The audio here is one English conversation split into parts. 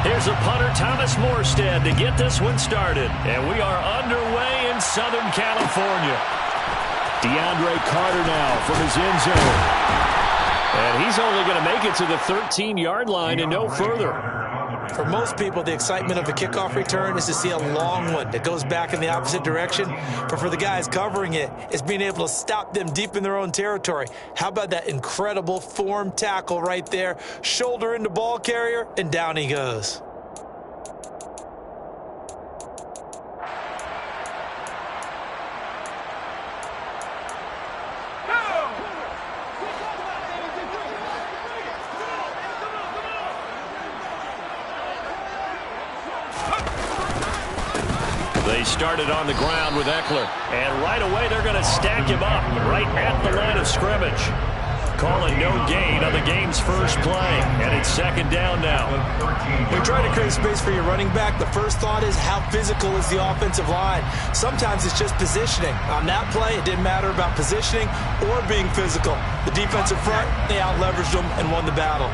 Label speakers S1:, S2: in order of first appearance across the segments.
S1: Here's a punter, Thomas Morstead, to get this one started. And we are underway in Southern California. DeAndre Carter now from his end zone. And he's only going to make it to the 13-yard line and no further.
S2: For most people, the excitement of a kickoff return is to see a long one that goes back in the opposite direction. But for the guys covering it, it's being able to stop them deep in their own territory. How about that incredible form tackle right there? Shoulder into ball carrier, and down he goes.
S1: They started on the ground with Ekeler. And right away, they're going to stack him up right at the line of scrimmage. Calling no gain on the game's first play. And it's second down now.
S2: When you're trying to create space for your running back, the first thought is how physical is the offensive line. Sometimes it's just positioning. On that play, it didn't matter about positioning or being physical. The defensive front, they out-leveraged them and won the battle.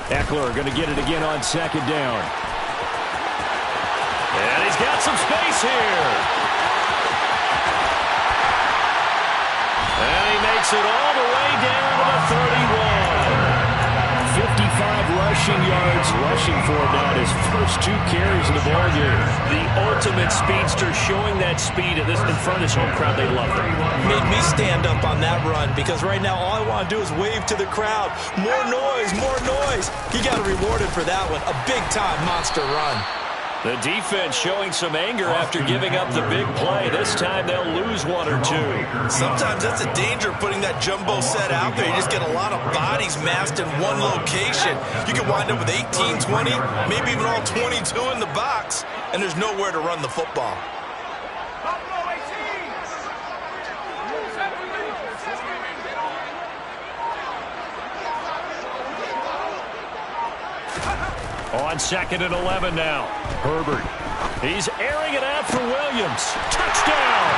S1: Ekeler going to get it again on second down. And he's got some space here. And he makes it all the way down to the 31. 55 rushing yards, rushing for him now his first 2 carries in the ballgame. The ultimate speedster, showing that speed in front of this home crowd. They love it.
S2: Made me stand up on that run because right now all I want to do is wave to the crowd. More noise, more noise. He got rewarded for that one. A big-time monster run.
S1: The defense showing some anger after giving up the big play. This time they'll lose 1 or 2.
S3: Sometimes that's the danger of putting that jumbo set out there. You just get a lot of bodies massed in one location. You can wind up with 18, 20, maybe even all 22 in the box, and there's nowhere to run the football.
S1: On second and 11 now. Herbert. He's airing it out for Williams. Touchdown!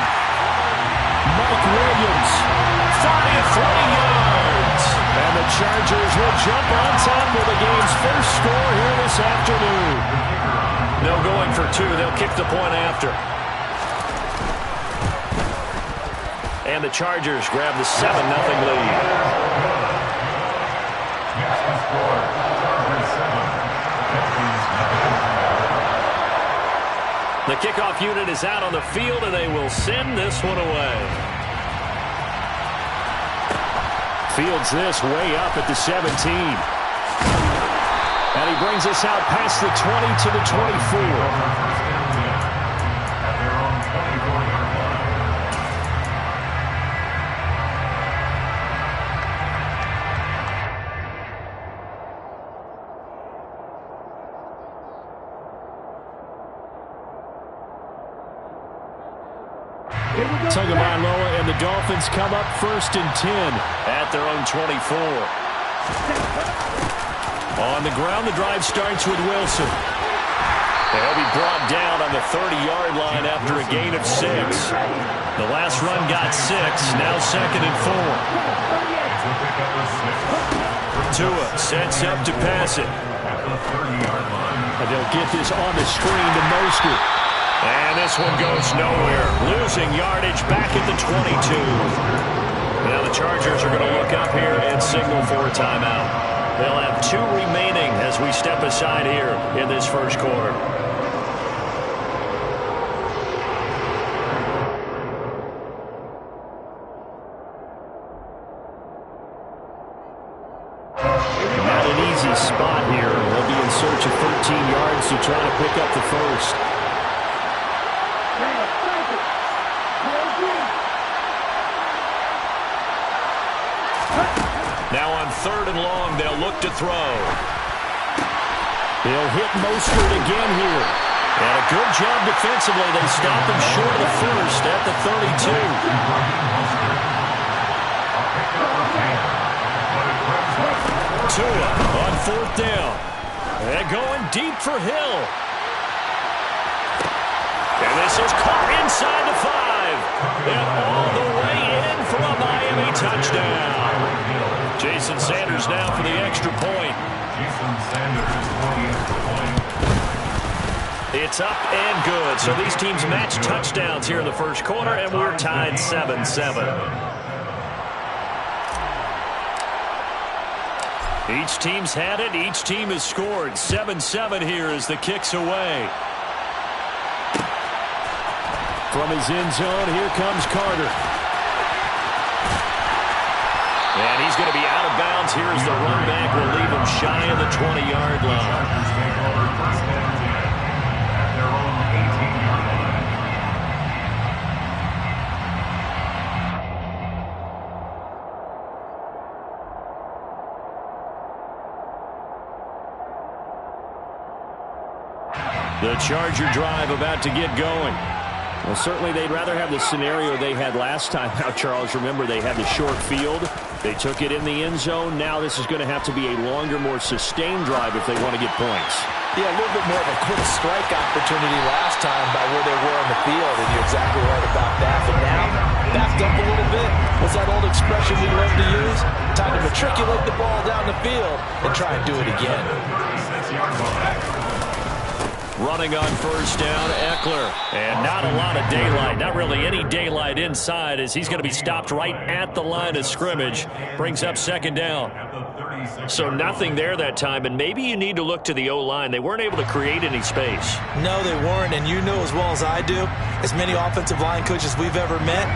S1: Mike Williams. 43 yards. And the Chargers will jump on top of the game's first score here this afternoon. No going for 2. They'll kick the point after. And the Chargers grab the 7-0 lead. The kickoff unit is out on the field, and they will send this one away. Fields this way up at the 17. And he brings us out past the 20 to the 24. Tagovailoa and the Dolphins come up 1st and 10 at their own 24. On the ground, the drive starts with Wilson. They'll be brought down on the 30-yard line after a gain of 6. The last run got 6, now 2nd and 4. Tua sets up to pass it. And they'll get this on the screen to Mostert. And this one goes nowhere. Losing yardage back at the 22. Now the Chargers are going to look up here and signal for a timeout. They'll have 2 remaining as we step aside here in this first quarter. Not an easy spot here. They'll be in search of 13 yards to try to pick up the first. Now on 3rd and long, they'll look to throw. He'll hit Mostert again here. And a good job defensively. They stop him short of the first at the 32. Tua on 4th down. They're going deep for Hill. And this is caught inside the 5. And all the way in for a Miami touchdown. Jason Sanders now for the extra point. It's up and good. So these teams match touchdowns here in the first quarter, and we're tied 7-7. Each team's had it. Each team has scored. 7-7 here as the kick's away. From his end zone, here comes Carter. And he's going to be out of bounds here as the run back will leave him shy of the 20-yard line. The Charger drive about to get going. Well, certainly they'd rather have the scenario they had last time. Now, Charles, remember they had the short field. They took it in the end zone. Now this is going to have to be a longer, more sustained drive if they want to get points.
S2: Yeah, a little bit more of a quick strike opportunity last time by where they were on the field, and you're exactly right about that. But now, backed up a little bit. What's that old expression we love to use? Time to matriculate the ball down the field and try and do it again.
S1: Running on first down, Eckler. And not a lot of daylight. Not really any daylight inside as he's going to be stopped right at the line of scrimmage. Brings up second down. So nothing there that time, and maybe you need to look to the O-line. They weren't able to create any space.
S2: No, they weren't, and you know as well as I do, as many offensive line coaches we've ever met,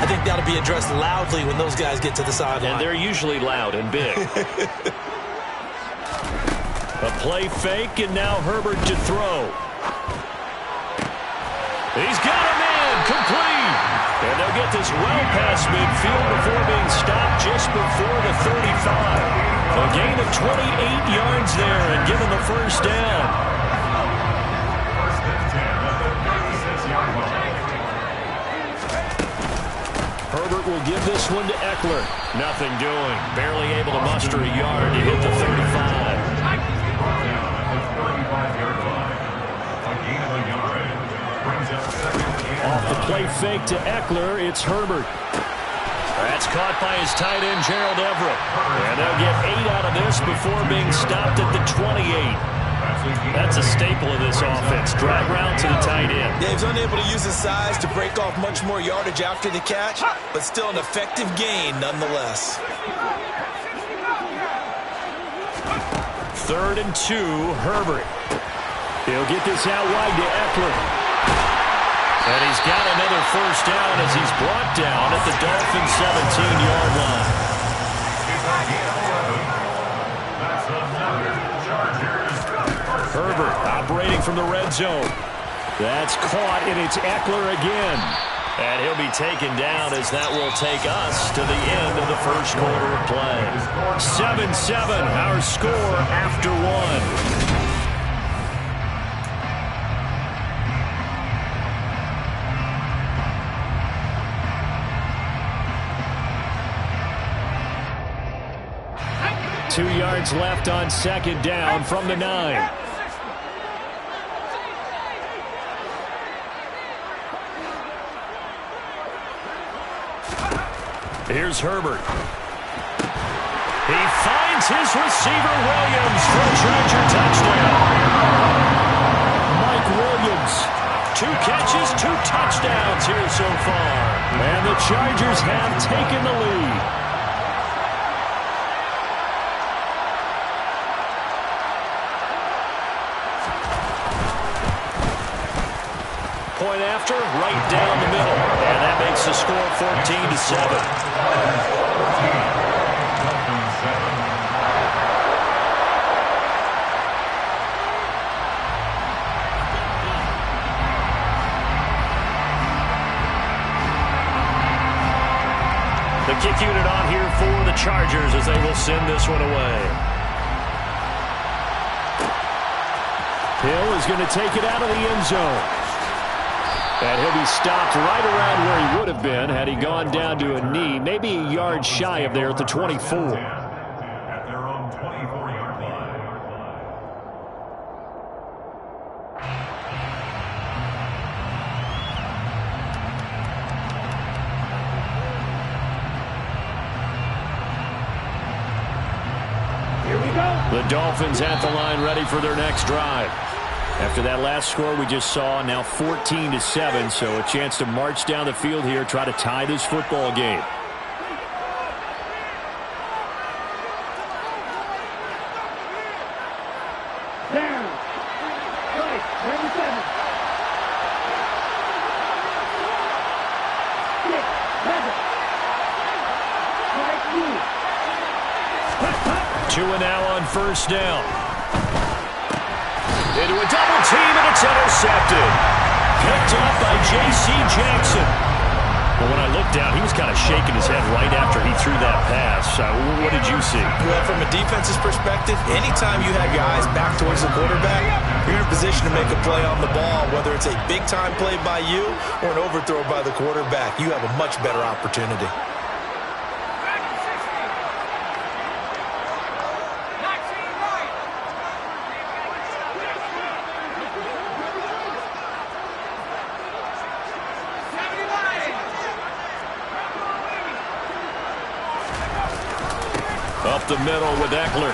S2: I think that'll be addressed loudly when those guys get to the sideline.
S1: And they're usually loud and big. A play fake, and now Herbert to throw. He's got a man, complete. And they'll get this well past midfield before being stopped just before the 35. A gain of 28 yards there and given the first down. Herbert will give this one to Eckler. Nothing doing. Barely able to muster a yard to hit the 35. Off the play fake to Eckler, it's Herbert. That's caught by his tight end, Gerald Everett. And they'll get 8 out of this before being stopped at the 28. That's a staple of this offense. Drag route to the tight end.
S2: Dave's unable to use his size to break off much more yardage after the catch, but still an effective gain nonetheless.
S1: 3rd and 2, Herbert. He'll get this out wide to Eckler. And he's got another first down as he's brought down at the Dolphins' 17-yard line. Herbert operating from the red zone. That's caught, and it's Eckler again. And he'll be taken down as that will take us to the end of the first quarter of play. 7-7, our score after one. Two yards left on second down from the 9. Here's Herbert. He finds his receiver, Williams, for a Charger touchdown. Mike Williams, 2 catches, 2 touchdowns here so far. And the Chargers have taken the lead. Point after, right down the middle. And that makes the score 14-7. The kick unit on here for the Chargers as they will send this one away. Hill is going to take it out of the end zone. And he'll be stopped right around where he would have been had he gone down to a knee, maybe a yard shy of there at the 24. The Dolphins at the line ready for their next drive. After that last score we just saw, now 14-7, so a chance to march down the field here, try to tie this football game. Tua now on first down. Into a double team, and it's intercepted. Picked up by J.C. Jackson. Well, when I looked down, he was kind of shaking his head right after he threw that pass. What did you see?
S2: Well, from a defense's perspective, anytime you have your eyes back towards the quarterback, you're in a position to make a play on the ball, whether it's a big-time play by you or an overthrow by the quarterback. You have a much better opportunity.
S1: Up the middle with Eckler.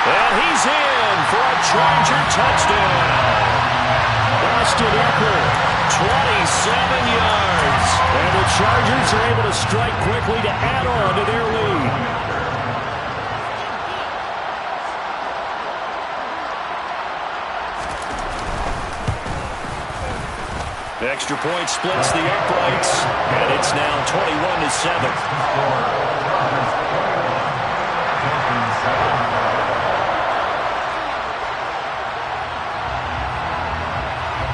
S1: And he's in for a Charger touchdown. Austin Eckler, 27 yards. And the Chargers are able to strike quickly to add on to their lead. Extra point splits the uprights, and it's now 21-7.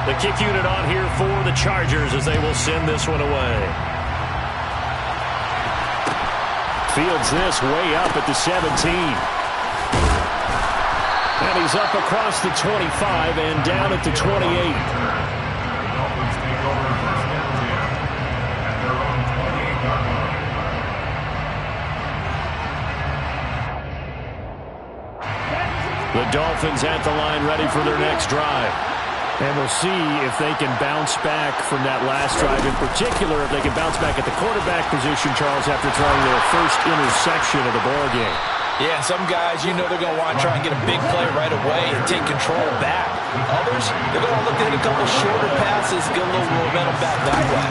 S1: The kick unit on here for the Chargers as they will send this one away. Fields this way up at the 17. And he's up across the 25 and down at the 28. The Dolphins at the line ready for their next drive. And we'll see if they can bounce back from that last drive. In particular, if they can bounce back at the quarterback position, Charles, after throwing their first interception of the ballgame.
S2: Yeah, some guys, you know they're going to want to try and get a big play right away and take control back. Others, they're going to look at a couple shorter passes, get a little momentum back that way.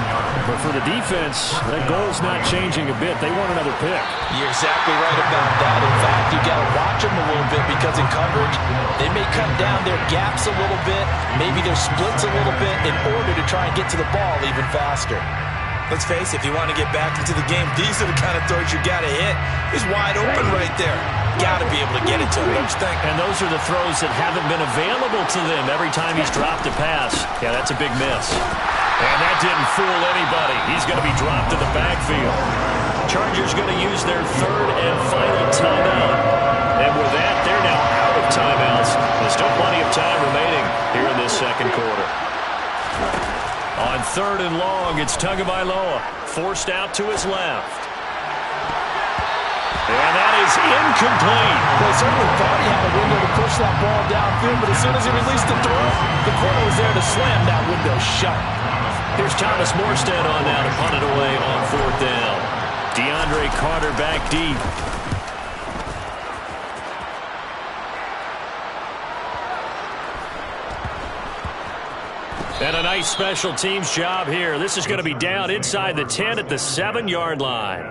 S1: But for the defense, that goal's not changing a bit. They want another pick.
S2: You're exactly right about that. In fact, you got to watch them a little bit because in coverage, they may cut down their gaps a little bit, maybe their splits a little bit in order to try and get to the ball even faster. Let's face it, if you want to get back into the game, these are the kind of throws you got to hit. He's wide open right there. Got to be able to get it to him, don't you think?
S1: And those are the throws that haven't been available to them every time he's dropped a pass. Yeah, that's a big miss. And that didn't fool anybody. He's going to be dropped in the backfield. Chargers going to use their third and final timeout. And with that, they're now out of timeouts. There's still plenty of time remaining here in this second quarter. On third and long, it's Tagovailoa, forced out to his left. And that is incomplete.
S2: Well, he certainly thought he had a window to push that ball downfield, but as soon as he released the throw, the corner was there to slam that window shut.
S1: Here's Thomas Morstead on now to punt it away on fourth down. DeAndre Carter back deep. And a nice special teams job here. This is going to be down inside the 10 at the 7-yard line.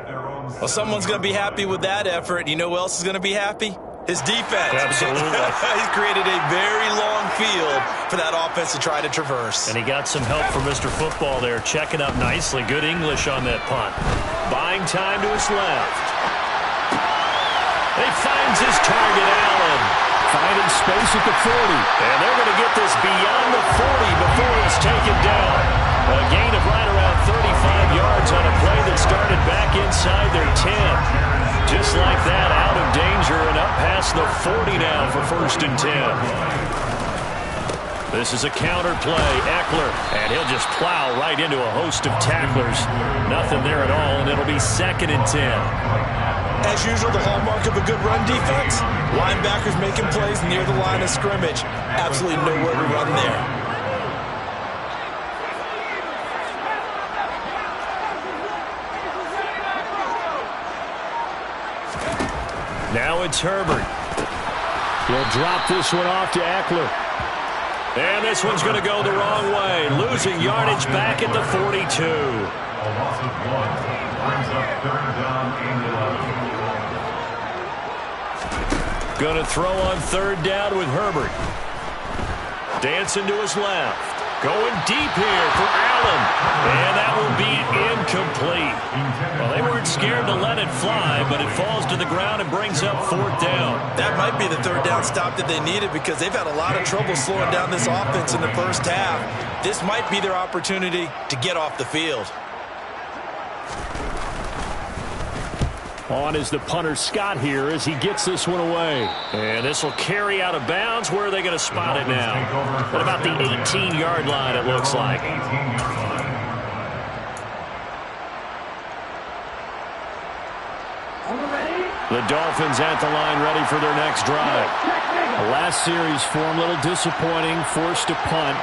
S2: Well, someone's going to be happy with that effort. You know who else is going to be happy? His defense.
S1: Absolutely.
S2: He's created a very long field for that offense to try to traverse.
S1: And he got some help from Mr. Football there, checking up nicely. Good English on that punt. Buying time to his left. He finds his target, Allen. Finding space at the 40. And they're going to get this beyond the 40 before it's taken down. A gain of right around 35 yards on a play that started back inside their 10. Just like that, out of danger and up past the 40 now for first and 10. This is a counter play. Eckler, and he'll just plow right into a host of tacklers. Nothing there at all, and it'll be second and 10.
S2: As usual, the hallmark of a good run defense, linebackers making plays near the line of scrimmage. Absolutely nowhere to run there.
S1: Now it's Herbert. He'll drop this one off to Eckler. And this one's going to go the wrong way. Losing yardage back at the 42.
S4: A loss of 1 brings up 3rd down and 11.
S1: Going to throw on 3rd down with Herbert. Dancing to his left. Going deep here for Allen. And that will be incomplete. Well, they weren't scared to let it fly, but it falls to the ground and brings up 4th down.
S3: That might be the 3rd down stop that they needed because they've had a lot of trouble slowing down this offense in the first half. This might be their opportunity to get off the field.
S1: On is the punter Scott here as he gets this one away. And this will carry out of bounds. Where are they going to spot it now? At about the 18-yard line, it looks like. The Dolphins at the line ready for their next drive. The last series for them, a little disappointing, forced to punt.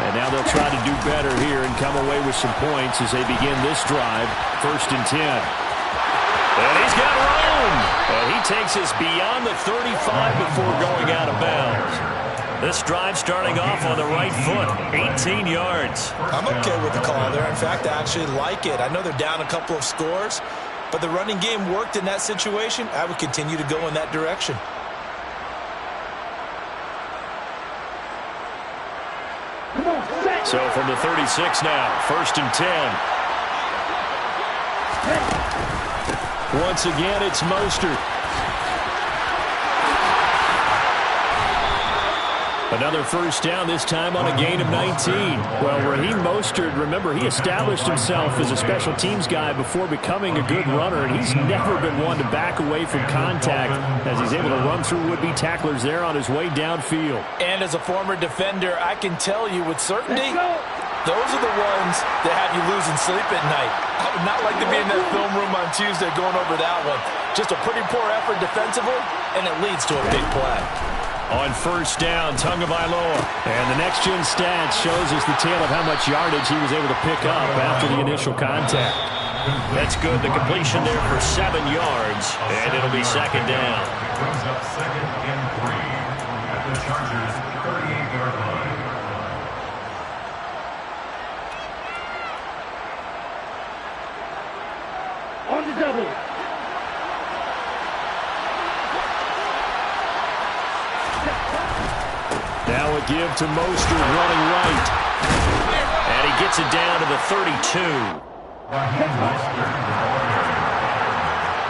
S1: And now they'll try to do better here and come away with some points as they begin this drive. 1st and 10. And he's got room. And he takes us beyond the 35 before going out of bounds. This drive starting off on the right foot, 18 yards.
S3: I'm okay with the call there. In fact, I actually like it. I know they're down a couple of scores, but the running game worked in that situation. I would continue to go in that direction.
S1: So from the 36 now, 1st and 10. Once again, it's Mostert. Another 1st down, this time on a gain of 19. Well, Raheem Mostert, remember, he established himself as a special teams guy before becoming a good runner, and he's never been one to back away from contact as he's able to run through would-be tacklers there on his way downfield.
S2: And as a former defender, I can tell you with certainty, those are the ones that have you losing sleep at night. I would not like to be in that film room on Tuesday going over that one. Just a pretty poor effort defensively, and it leads to a big play.
S1: On 1st down, Tagovailoa. And the next-gen stats shows us the tale of how much yardage he was able to pick up after the initial contact. That's good. The completion there for 7 yards, and it'll be 2nd down.
S4: Brings up 2nd and 3 at the Chargers' 38-yard line.
S5: On the double.
S1: Now a give to Mostert running right. And he gets it down to the 32.
S4: Raheem Mostert,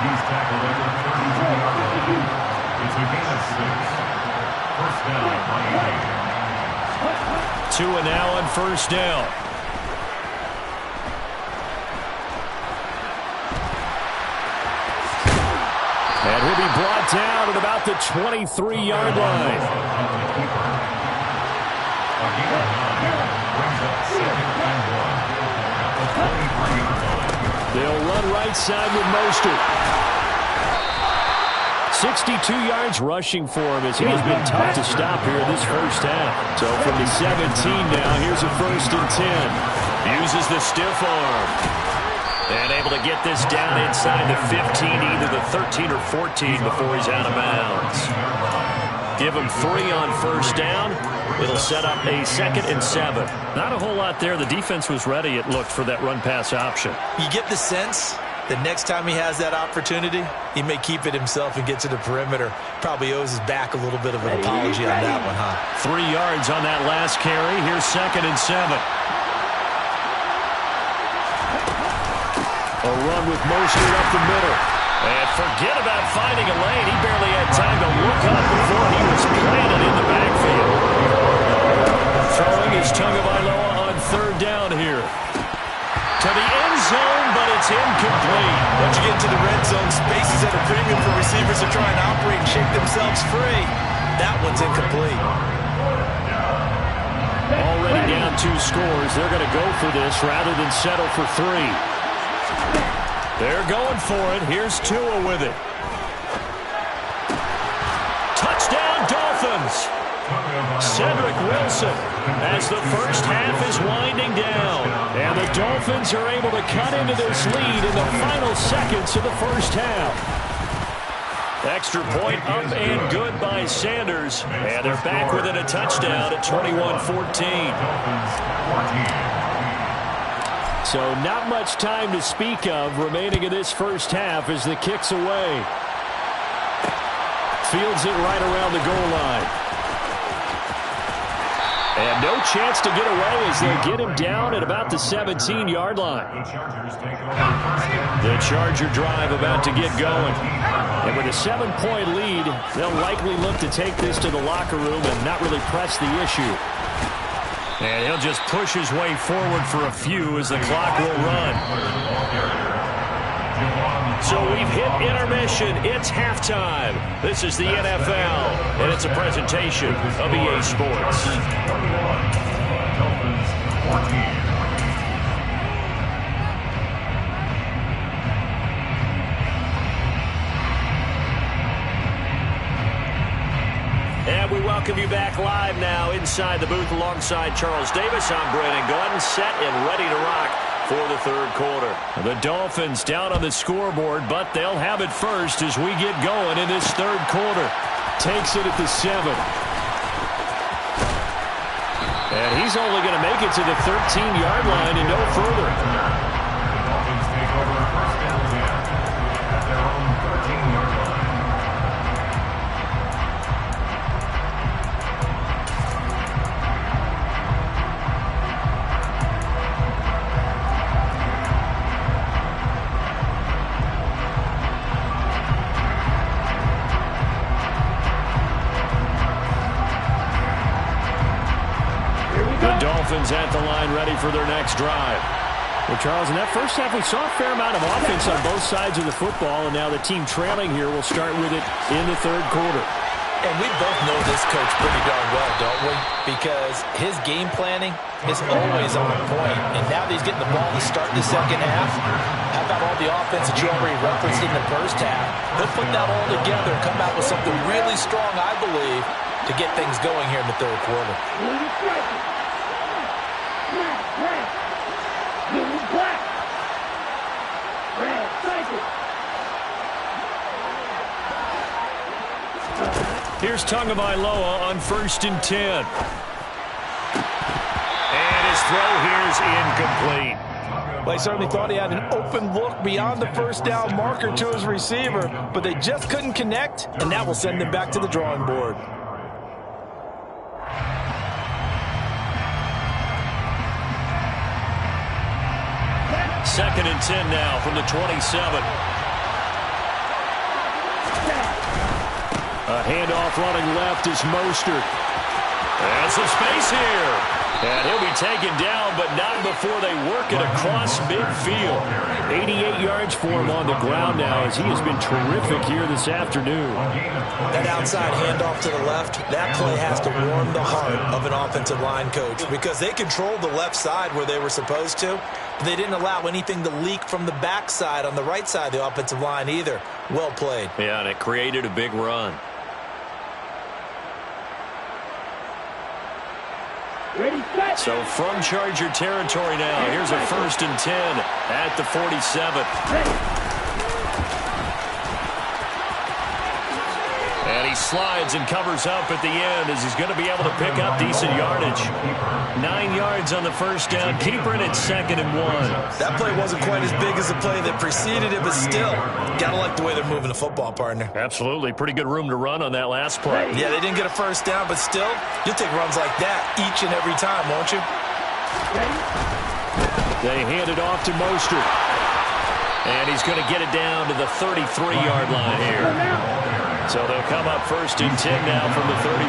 S4: he's tackled at the 32-yard line. It's a gain of 6. 1st down by 8.
S1: Tua now on 1st down. And he'll be brought down at about the 23-yard line. They'll run right side with Mostert. 62 yards rushing for him as he has been tough to stop here this first half. So from the 17 now, here's a 1st and 10. Uses the stiff arm. And able to get this down inside the 15, either the 13 or 14 before he's out of bounds. Give him 3 on 1st down. It'll set up a 2nd and 7. Not a whole lot there. The defense was ready, it looked, for that run-pass option.
S3: You get the sense that next time he has that opportunity, he may keep it himself and get to the perimeter. Probably owes his back a little bit of an apology on that one, huh?
S1: 3 yards on that last carry. Here's 2nd and 7. A run with Mostert up the middle. And forget about finding a lane. He barely had time to look up before he was planted in the backfield. Throwing is Tagovailoa on 3rd down here. To the end zone, but it's incomplete.
S3: Once you get into the red zone, space is at a premium for receivers to try and operate and shake themselves free. That one's incomplete.
S1: Already down 2 scores. They're going to go for this rather than settle for 3. They're going for it. Here's Tua with it. Touchdown, Dolphins. Cedric Wilson as the first half is winding down. And the Dolphins are able to cut into this lead in the final seconds of the first half. Extra point up and good by Sanders. And they're back within a touchdown at 21-14. So not much time to speak of remaining in this first half as the kick's away. Fields it right around the goal line. And no chance to get away as they get him down at about the 17-yard line. The Charger drive about to get going. And with a 7-point lead, they'll likely look to take this to the locker room and not really press the issue. And he'll just push his way forward for a few as the clock will run. So we've hit intermission. It's halftime. This is the NFL, and it's a presentation of EA Sports. And we welcome you back live now inside the booth alongside Charles Davis. I'm Brandon Gordon, set and ready to rock for the third quarter. The Dolphins down on the scoreboard, but they'll have it first as we get going in this third quarter. Takes it at the 7. And he's only going to make it to the 13-yard line and no further.
S4: The Dolphins take over a first down at their own 13-yard line.
S1: Dolphins at the line ready for their next drive. Well, Charles, in that first half, we saw a fair amount of offense on both sides of the football, and now the team trailing here will start with it in the third quarter.
S2: And we both know this coach pretty darn well, don't we? Because his game planning is always on point. And now that he's getting the ball to start the second half, how about all the offense that you already referenced in the first half? He'll put that all together and come out with something really strong, I believe, to get things going here in the third quarter.
S1: Here's Tagovailoa on 1st and 10. And his throw here is incomplete.
S2: Well, he certainly thought he had an open look beyond the first down marker to his receiver, but they just couldn't connect, and that will send them back to the drawing board.
S1: Second and 10 now from the 27. A handoff running left is Mostert. And some space here. And he'll be taken down, but not before they work it across midfield. 88 yards for him on the ground now as he has been terrific here this afternoon.
S2: That outside handoff to the left, that play has to warm the heart of an offensive line coach because they controlled the left side where they were supposed to. They didn't allow anything to leak from the backside on the right side of the offensive line either. Well played.
S1: Yeah, and it created a big run. So from Charger territory now, here's a 1st and 10 at the 47. And he slides and covers up at the end as he's going to be able to pick up decent yardage. 9 yards on the first down. Keeper it at 2nd and 1.
S2: That play wasn't quite as big as the play that preceded it, but still, gotta like the way they're moving the football, partner.
S1: Absolutely. Pretty good room to run on that last play.
S2: Yeah, they didn't get a first down, but still, you'll take runs like that each and every time, won't you?
S1: They hand it off to Mostert. And he's going to get it down to the 33-yard line here. So they'll come up 1st and 10 now from the 33.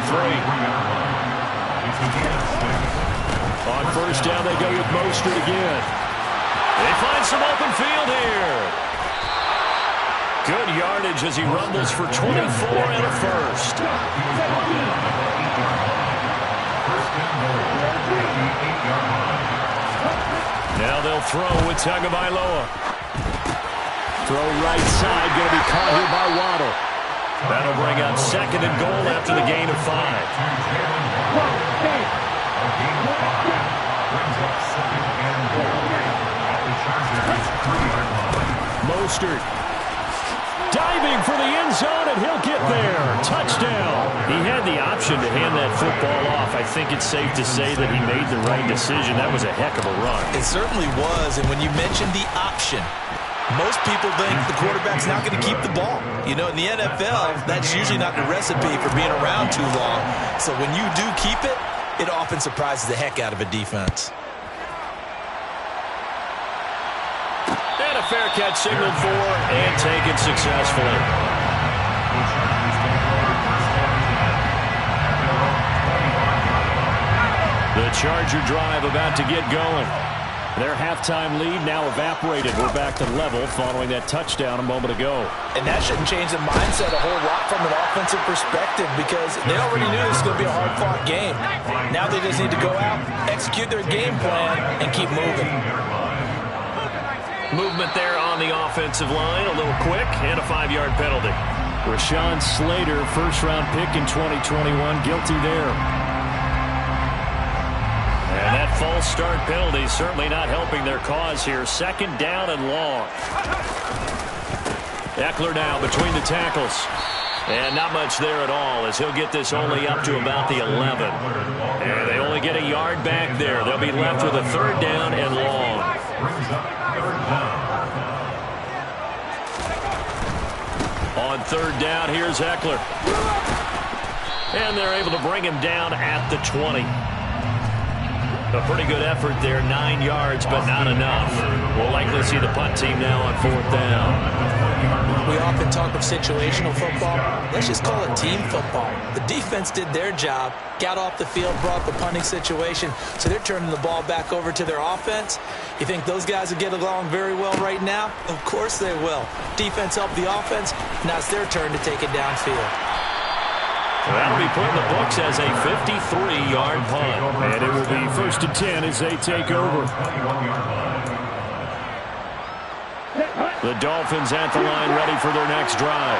S1: On 1st down, they go with Mostert again. They find some open field here. Good yardage as he rumbles for 24 and a first. Now they'll throw with Tagovailoa. Throw right side, going to be caught here by Waddle. That'll bring up 2nd and goal after the gain of 5. Mostert diving for the end zone, and he'll get there. Touchdown. He had the option to hand that football off. I think it's safe to say that he made the right decision. That was a heck of a run.
S2: It certainly was, and when you mentioned the option, most people think the quarterback's not going to keep the ball. You know, in the NFL, that's usually not the recipe for being around too long. So when you do keep it, it often surprises the heck out of a defense.
S1: And a fair catch signaled for and taken successfully. The Charger drive about to get going. Their halftime lead now evaporated. We're back to level following that touchdown a moment ago.
S2: And that shouldn't change the mindset a whole lot from an offensive perspective because they already knew this was going to be a hard-fought game. Now they just need to go out, execute their game plan, and keep moving.
S1: Movement there on the offensive line, a little quick, and a 5-yard penalty. Rashawn Slater, first-round pick in 2021, guilty there. And that false start penalty certainly not helping their cause here. Second down and long. Eckler now between the tackles. And not much there at all as he'll get this only up to about the 11. And they only get a yard back there. They'll be left with a third down and long. On third down, here's Eckler. And they're able to bring him down at the 20. A pretty good effort there, 9 yards, but not enough. We'll likely see the punt team now on fourth down.
S2: We often talk of situational football. Let's just call it team football. The defense did their job, got off the field, brought the punting situation, so they're turning the ball back over to their offense. You think those guys will get along very well right now? Of course they will. Defense helped the offense. Now it's their turn to take it downfield.
S1: That'll be put in the books as a 53-yard punt. And it will be 1st and 10 as they take over. The Dolphins at the line ready for their next drive.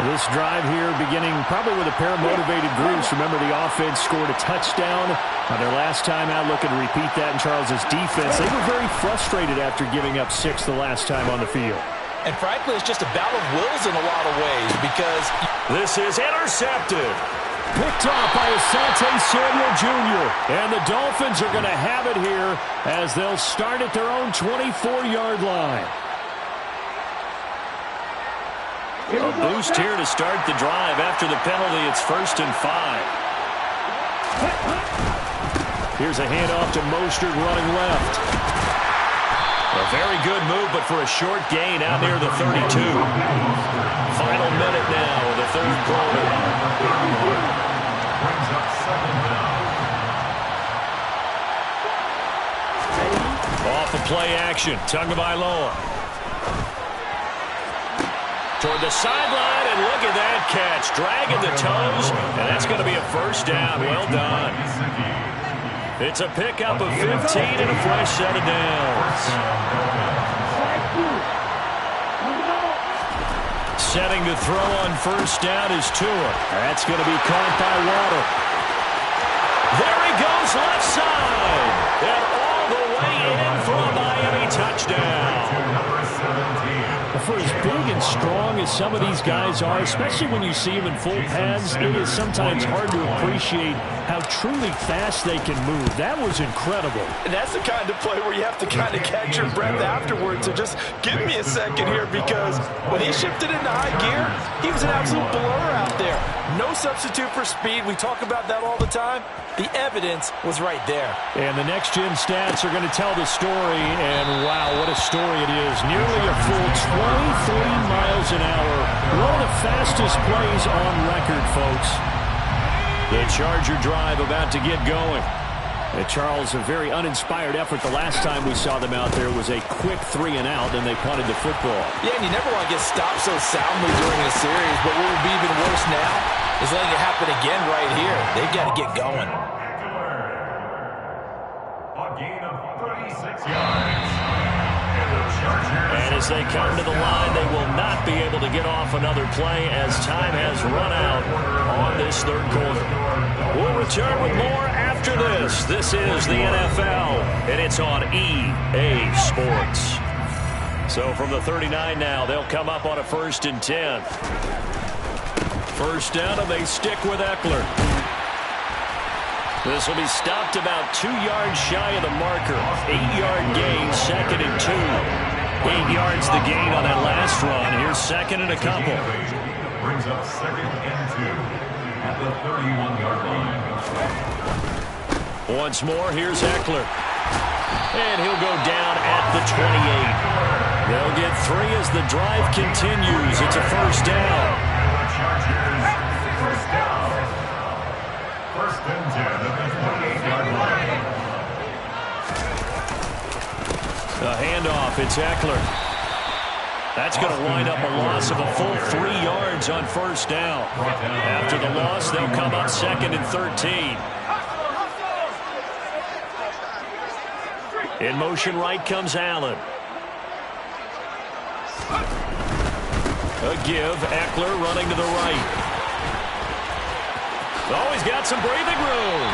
S1: This drive here beginning probably with a pair of motivated groups. Remember, the offense scored a touchdown on their last time out. Looking to repeat that in Charles's defense. They were very frustrated after giving up 6 the last time on the field.
S2: And frankly, it's just a battle of wills in a lot of ways because
S1: this is intercepted. Picked off by Asante Samuel Jr. And the Dolphins are going to have it here as they'll start at their own 24-yard line. A boost here to start the drive. After the penalty, it's 1st and 5. Here's a handoff to Mostert running left. A very good move, but for a short gain out near the 32. Final minute now of the third quarter. Off of play action, Tagovailoa. Toward the sideline, and look at that catch. Dragging the toes, and that's going to be a first down. Well done. It's a pickup of 15 and a fresh set of downs. Setting to throw on first down is Tua. That's going to be caught by Waddle. There he goes left side. And all the way in for a Miami touchdown. For as big and strong as some of these guys are, especially when you see them in full pads, it is sometimes hard to appreciate how truly fast they can move. That was incredible.
S2: And that's the kind of play where you have to kind of catch your breath afterwards. So just give me a second here because when he shifted into high gear, he was an absolute blur out there. No substitute for speed. We talk about that all the time. The evidence was right there.
S1: And the next-gen stats are going to tell the story, and wow, what a story it is. Nearly a full 23 miles an hour. One of the fastest plays on record, folks. The Charger drive about to get going. And Charles, a very uninspired effort. The last time we saw them out there was a quick 3 and out, and they punted the football.
S2: Yeah, and you never want to get stopped so soundly during a series, but what would be even worse now is letting it happen again right here. They've got to get going.
S4: A gain of 36 yards.
S1: And as they come to the line, they will not be able to get off another play as time has run out on this third quarter. We'll return with more after this. This is the NFL, and it's on EA Sports. So from the 39 now, they'll come up on a 1st and 10. First down, and they stick with Eckler. This will be stopped about 2 yards shy of the marker. 8-yard gain, 2nd and 2. 8 yards the gain on that last run. Here's 2nd and a couple.
S4: Brings up 2nd and 2 at the 31-yard line.
S1: Once more, here's Eckler. And he'll go down at the 28. They'll get 3 as the drive continues. It's a first down.
S4: Chargers, first down. 1st and 10 at the 28-yard line.
S1: The handoff, it's Eckler. That's going to wind up a loss of a full 3 yards on first down. After the loss, they'll come up 2nd and 13. In motion right comes Allen. A give, Eckler running to the right. Oh, he's got some breathing room.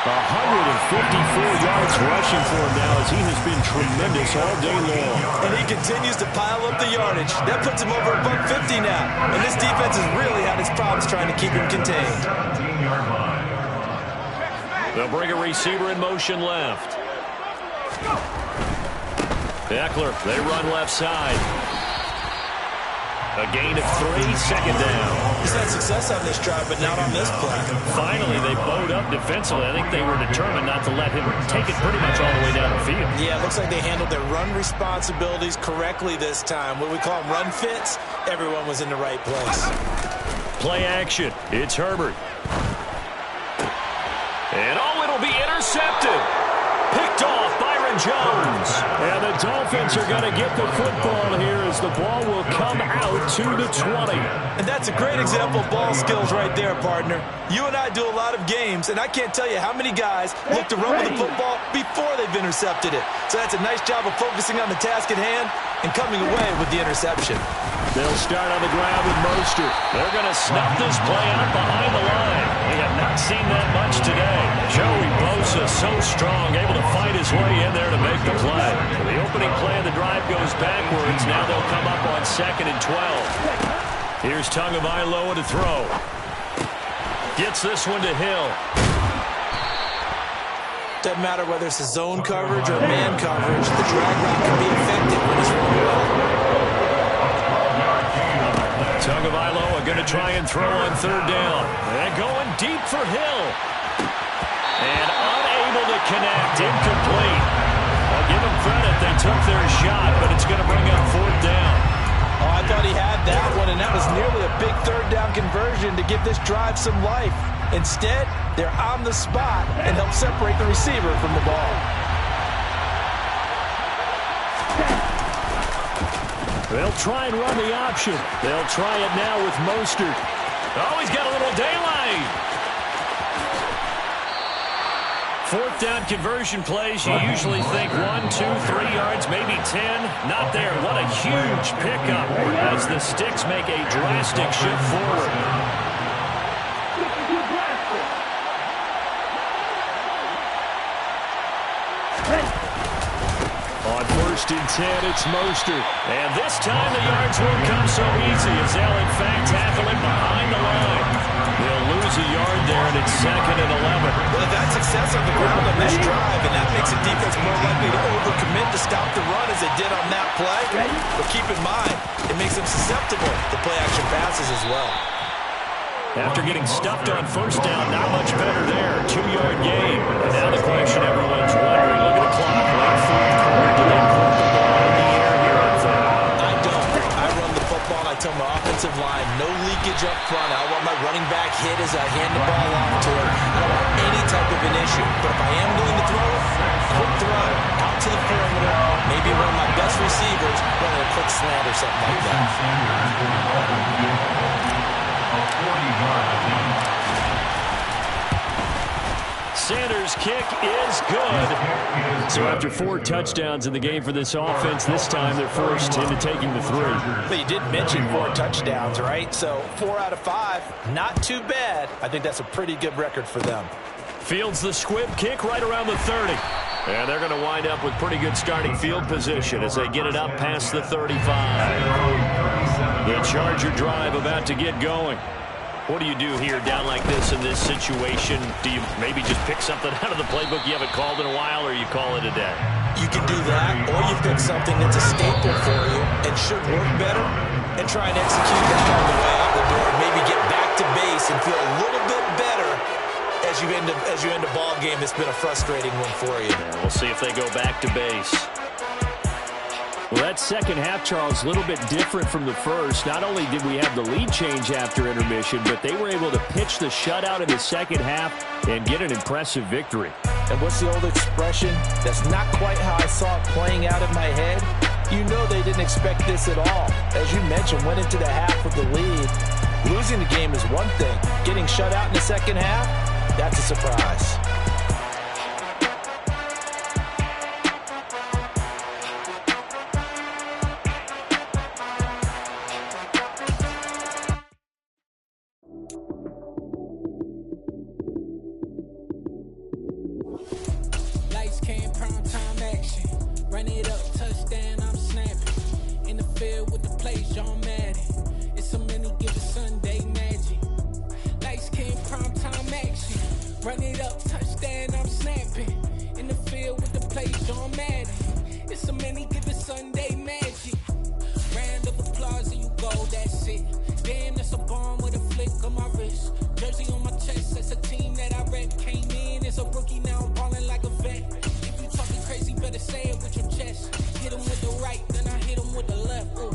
S1: 154 yards rushing for him now as he has been tremendous all day long.
S2: And he continues to pile up the yardage. That puts him over $150 now. And this defense has really had its problems trying to keep him contained.
S4: 17-yard line.
S1: They'll bring a receiver in motion left. Eckler, they run left side. A gain of 3, 2nd down.
S2: He's had success on this drive, but not on this play.
S1: Finally, they bowed up defensively. I think they were determined not to let him take it pretty much all the way down the field.
S2: Yeah, it looks like they handled their run responsibilities correctly this time. What we call them run fits, everyone was in the right place.
S1: Play action. It's Herbert. And oh, it'll be intercepted. Picked off Byron Jones. And the Dolphins are going to get the football here as the ball will come out to the 20.
S2: And that's a great example of ball skills right there, partner. You and I do a lot of games, and I can't tell you how many guys look to run with the football before they've intercepted it. So that's a nice job of focusing on the task at hand and coming away with the interception.
S1: They'll start on the ground with Mostert. They're going to snuff this play out behind the line. We have not seen that much today. Joey Bosa so strong, able to fight his way in there to make the play. The opening play of the drive goes backwards. Now they'll come up on 2nd and 12. Here's Tagovailoa to throw. Gets this one to Hill.
S2: Doesn't matter whether it's a zone coverage or man coverage, the drag route can be effective when it's run well.
S1: Tagovailoa going to try and throw on 3rd down. And going deep for Hill. And unable to connect, incomplete. I'll give them credit, they took their shot, but it's going to bring up 4th down.
S2: Oh, I thought he had that one, and that was nearly a big 3rd down conversion to give this drive some life. Instead, they're on the spot and help separate the receiver from the ball.
S1: They'll try and run the option. They'll try it now with Mostert. Oh, he's got a little daylight. 4th down conversion plays, you usually think 1, 2, 3 yards, maybe 10. Not there. What a huge pickup as the Sticks make a drastic shift forward. On 1st and 10, it's Mostert. And this time the yards won't come so easy as they'll in fact tackle him behind the line. They'll lose a yard there, and it's 2nd and 11.
S2: Well, they've had success on the ground on this drive, and that makes the defense more likely to overcommit to stop the run as they did on that play. But keep in mind, it makes them susceptible to play-action passes as well.
S1: After getting stuffed on 1st down, not much better there. 2-yard gain. And now the question everyone's wondering, look at the clock, late 4th quarter. Do they put the ball in the air here on 3rd?
S2: I don't. I run the football, and I tell my offensive line, no leakage up front. I want my running back hit as I hand the ball off to him. I don't want any type of an issue. But if I am going to throw it, quick throw, out to the perimeter, maybe one of my best receivers running a quick slant or something like that.
S1: Sanders' kick is good. So after 4 touchdowns in the game for this offense, this time they're forced into taking the 3.
S2: But you did mention 4 touchdowns, right? So 4 out of 5, not too bad. I think that's a pretty good record for them.
S1: Fields the squib kick right around the 30. And they're going to wind up with pretty good starting field position as they get it up past the 35. The Charger drive about to get going. What do you do here down like this in this situation? Do you maybe just pick something out of the playbook you haven't called in a while, or you call it a day?
S2: You can do that, or you pick something that's a staple for you and should work better and try and execute that on the way out the door. Maybe get back to base and feel a little bit better as you end a ball game that's been a frustrating one for you.
S1: Yeah, we'll see if they go back to base.
S5: Well, that second half, Charles, a little bit different from the first. Not only did we have the lead change after intermission, but they were able to pitch the shutout in the second half and get an impressive victory.
S2: And what's the old expression? That's not quite how I saw it playing out in my head. You know they didn't expect this at all. As you mentioned, went into the half with the lead. Losing the game is one thing. Getting shut out in the second half, that's a surprise.
S6: Lights came, prime time action. Run it up, touchdown, I'm snapping. In the field with the plays, John Madden. It's a many given Sunday magic. Lights came, prime time action. Run it up, touchdown, I'm snapping. In the field with the plays, John Madden. It's a many given Sunday magic. Round of applause and you go, that's it. Damn, that's a bomb with a flick on my wrist. Jersey on my chest, that's a team that I rep. Came in as a rookie, now I'm balling like a vet. If you talking crazy, better say it with your chest. Hit him with the right, then I hit him with the left. Ooh,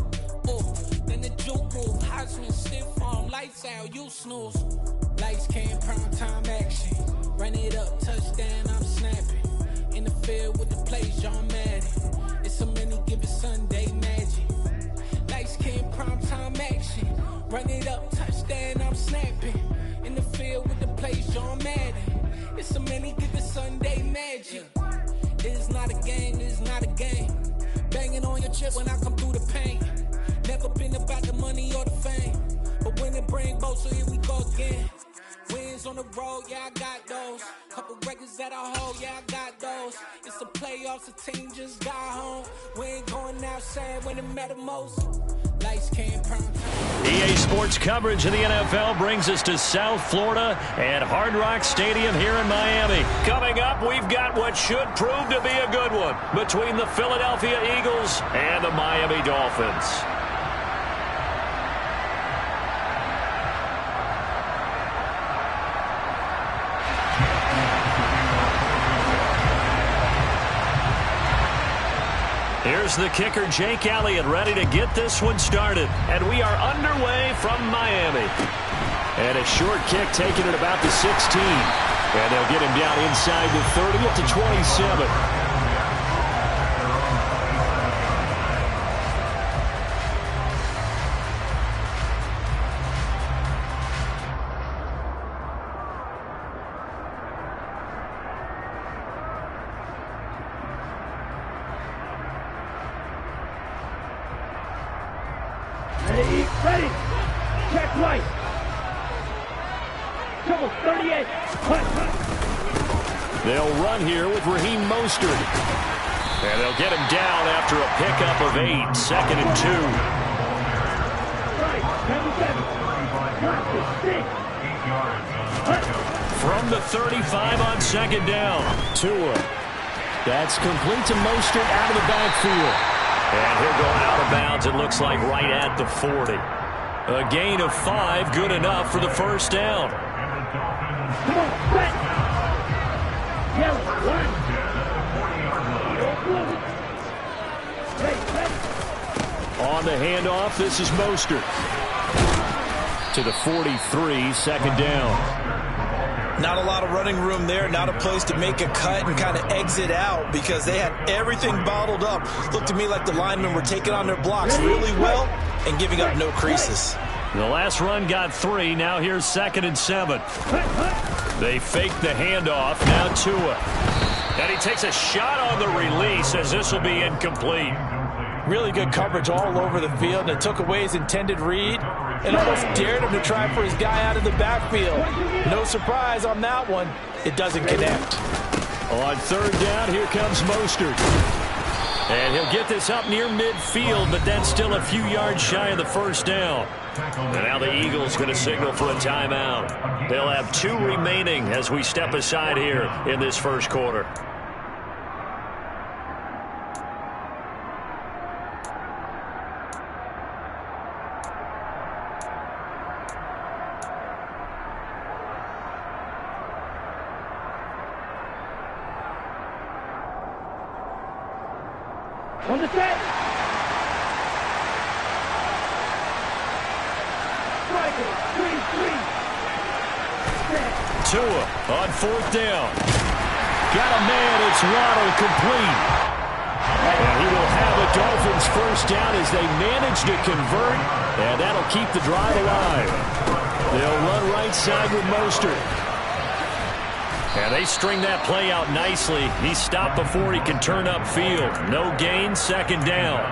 S6: ooh. Then the juke move, Heisman, stiff arm, lights out, you snooze. Lights came, prime time action. Run it up, touchdown, I'm snapping. In the field with the plays, John Madden. It's a many given Sunday magic. Lights came, prime time action. Run it up, touchdown, I'm snapping. In the field with the plays, John Madden. It's a many given Sunday magic. It is not a game, it is not a game. Banging on your chip when I come through the paint. Never been about the money or the fame. But when it bring both, so here we go again. Wins on the road, yeah, I got those. Couple records that I hold, yeah, I got those. It's the playoffs, the team just got home. We ain't going outside when it matter most. Lights came, prime time.
S1: EA Sports coverage of the NFL brings us to South Florida at Hard Rock Stadium here in Miami. Coming up, we've got what should prove to be a good one between the Philadelphia Eagles and the Miami Dolphins. Here's the kicker, Jake Elliott, ready to get this one started. And we are underway from Miami. And a short kick taken at about the 16. And they'll get him down inside the 30 up to 27.
S7: Ready. Check right. Double 38.
S1: They'll run here with Raheem Mostert. And they'll get him down after a pickup of 8. Second and 2.
S7: Right. 7-7.
S1: From the 35 on second down. Tua. That's complete to Mostert out of the backfield. And he'll go out of bounds, it looks like, right at the 40. A gain of 5, good enough for the first down.
S7: Come on, set. Yeah, one.
S1: On the handoff, this is Mostert. To the 43, second down.
S2: Not a lot of running room there, not a place to make a cut and kind of exit out because they had everything bottled up. Looked to me like the linemen were taking on their blocks really well and giving up no creases.
S1: The last run got 3, now here's second and 7. They fake the handoff, now Tua. And he takes a shot on the release as this will be incomplete.
S2: Really good coverage all over the field, and it took away his intended read and almost dared him to try for his guy out of the backfield. No surprise on that one. It doesn't connect.
S5: On third down, here comes Mostert. And he'll get this up near midfield, but that's still a few yards shy of the first down. And now the Eagles going to signal for a timeout. They'll have 2 remaining as we step aside here in this first quarter.
S7: On the set. Striker, 3-3. Set.
S5: Tua on fourth down. Got a man, it's Waddle, complete. And he will have a Dolphins first down as they manage to convert, and that'll keep the drive alive. They'll run right side with Mostert. And they string that play out nicely. He stopped before he can turn upfield. No gain, second down.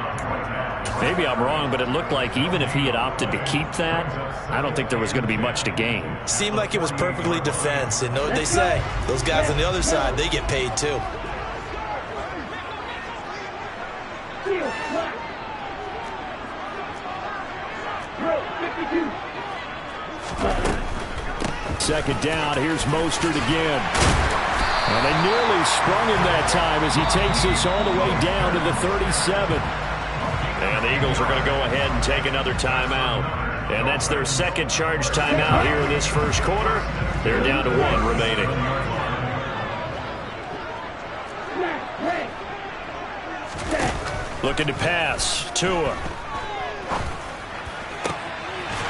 S5: Maybe I'm wrong, but it looked like even if he had opted to keep that, I don't think there was going to be much to gain.
S2: Seemed like it was perfectly defense. And know what they say? Those guys on the other side, they get paid too.
S7: Field, lock. Throw, 52.
S5: Second down, here's Mostert again. And they nearly sprung him that time as he takes this all the way down to the 37. And the Eagles are going to go ahead and take another timeout. And that's their second charge timeout here in this first quarter. They're down to 1 remaining. Looking to pass. Tua.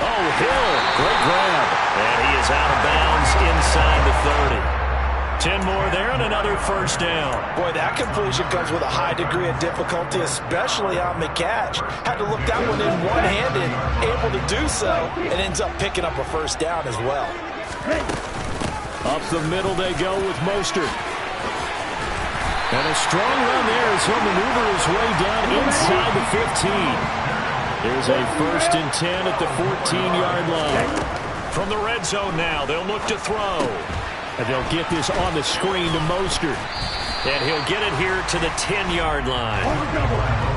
S5: Oh, Hill. Great grab. And he is out of bounds inside the 30. 10 more there and another first down.
S2: Boy, that completion comes with a high degree of difficulty, especially on the catch. Had to look that one in one-handed, able to do so, and ends up picking up a first down as well.
S5: Up the middle they go with Mostert. And a strong run there as he'll maneuver his way down inside the 15. There's a 1st and 10 at the 14-yard line. From the red zone now, they'll look to throw. And they'll get this on the screen to Mostert. And he'll get it here to the 10-yard line.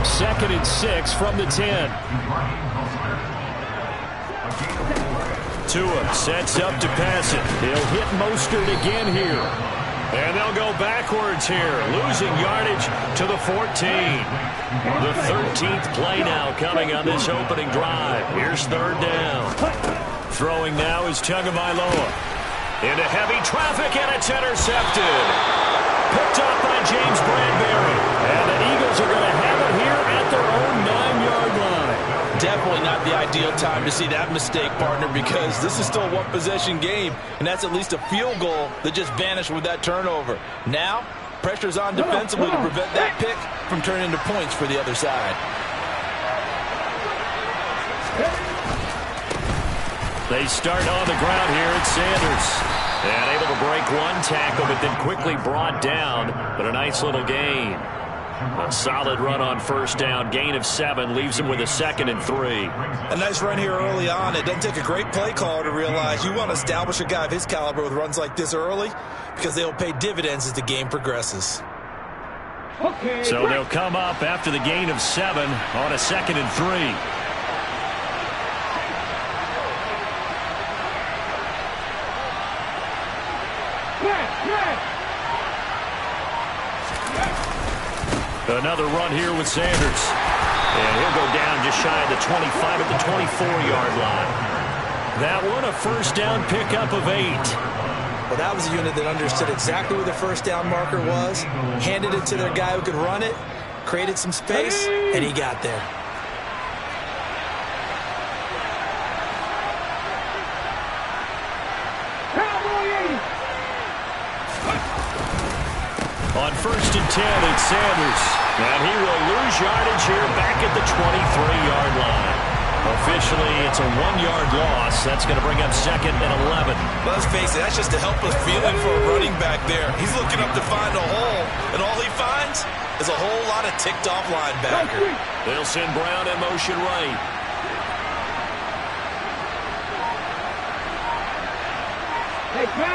S5: 2nd and 6 from the 10. Tua sets up to pass it. He'll hit Mostert again here. And they'll go backwards here, losing yardage to the 14. The 13th play now coming on this opening drive. Here's third down. Throwing now is Tagovailoa. Into heavy traffic, and it's intercepted. Picked up by James Bradbury. And the Eagles are going to have it here at their own 9-yard line.
S3: Definitely not the ideal time to see that mistake, partner, because this is still a one-possession game, and that's at least a field goal that just vanished with that turnover. Now, pressure's on defensively to prevent that pick from turning into points for the other side.
S5: They start on the ground here at Sanders. And able to break one tackle, but then quickly brought down. But a nice little gain. A solid run on first down. Gain of 7 leaves him with a 2nd and 3.
S2: A nice run here early on. It doesn't take a great play caller to realize you want to establish a guy of his caliber with runs like this early because they'll pay dividends as the game progresses.
S7: Okay.
S5: So they'll come up after the gain of 7 on a 2nd and 3. Another run here with Sanders. And he'll go down just shy of the 25 at the 24-yard line. That one, a first down pickup of 8.
S2: Well, that was a unit that understood exactly where the first down marker was, handed it to their guy who could run it, created some space, and he got there.
S5: On 1st and 10, it's Sanders. And he will lose yardage here back at the 23-yard line. Officially, it's a 1-yard loss. That's going to bring up 2nd and 11.
S2: Let's face it, that's just a helpless feeling for a running back there. He's looking up to find a hole, and all he finds is a whole lot of ticked-off linebacker.
S5: They'll send Brown in motion right.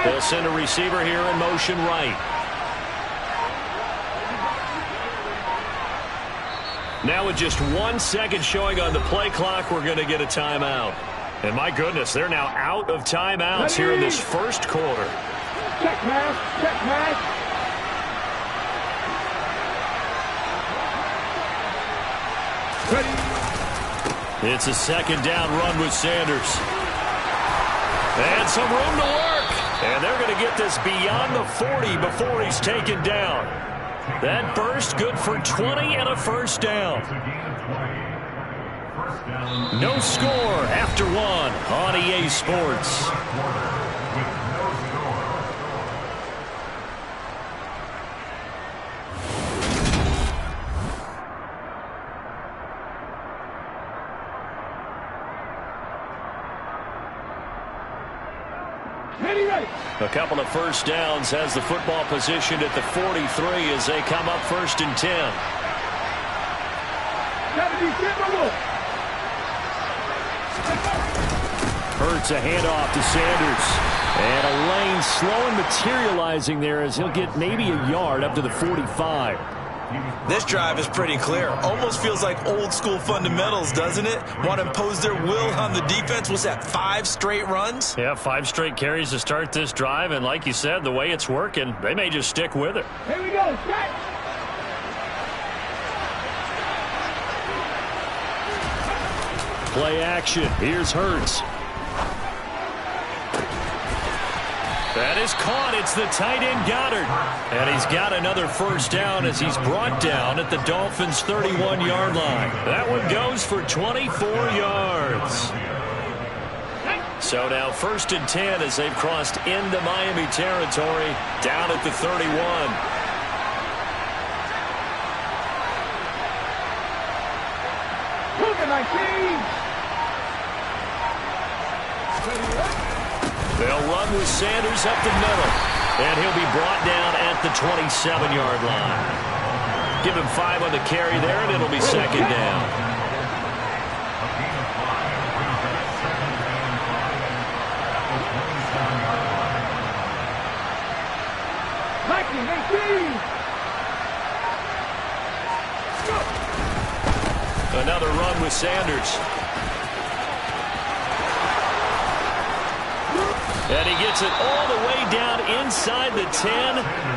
S5: They'll send a receiver here in motion right. Now with just 1 second showing on the play clock, we're going to get a timeout. And my goodness, they're now out of timeouts here in this first quarter.
S7: Check pass. Check pass. Ready.
S5: It's a second down run with Sanders. And some room to work. And they're going to get this beyond the 40 before he's taken down. That burst good for 20 and a first down. No score after one on EA Sports. A couple of first downs has the football positioned at the 43 as they come up 1st and 10. Hurts a handoff to Sanders. And a lane slow and materializing there as he'll get maybe a yard up to the 45.
S3: This drive is pretty clear. Almost feels like old school fundamentals, doesn't it? Want to impose their will on the defense. Was that 5 straight runs?
S5: Yeah, 5 straight carries to start this drive. And like you said, the way it's working, they may just stick with it.
S7: Here we go. Set.
S5: Play action. Here's Hurts. That is caught. It's the tight end Goddard. And he's got another first down as he's brought down at the Dolphins' 31-yard line. That one goes for 24 yards. So now 1st and 10 as they've crossed into Miami territory down at the 31.
S7: Look at my team.
S5: They'll run with Sanders up the middle. And he'll be brought down at the 27-yard line. Give him 5 on the carry there, and it'll be second down. Another run with Sanders. And he gets it all the way down inside the 10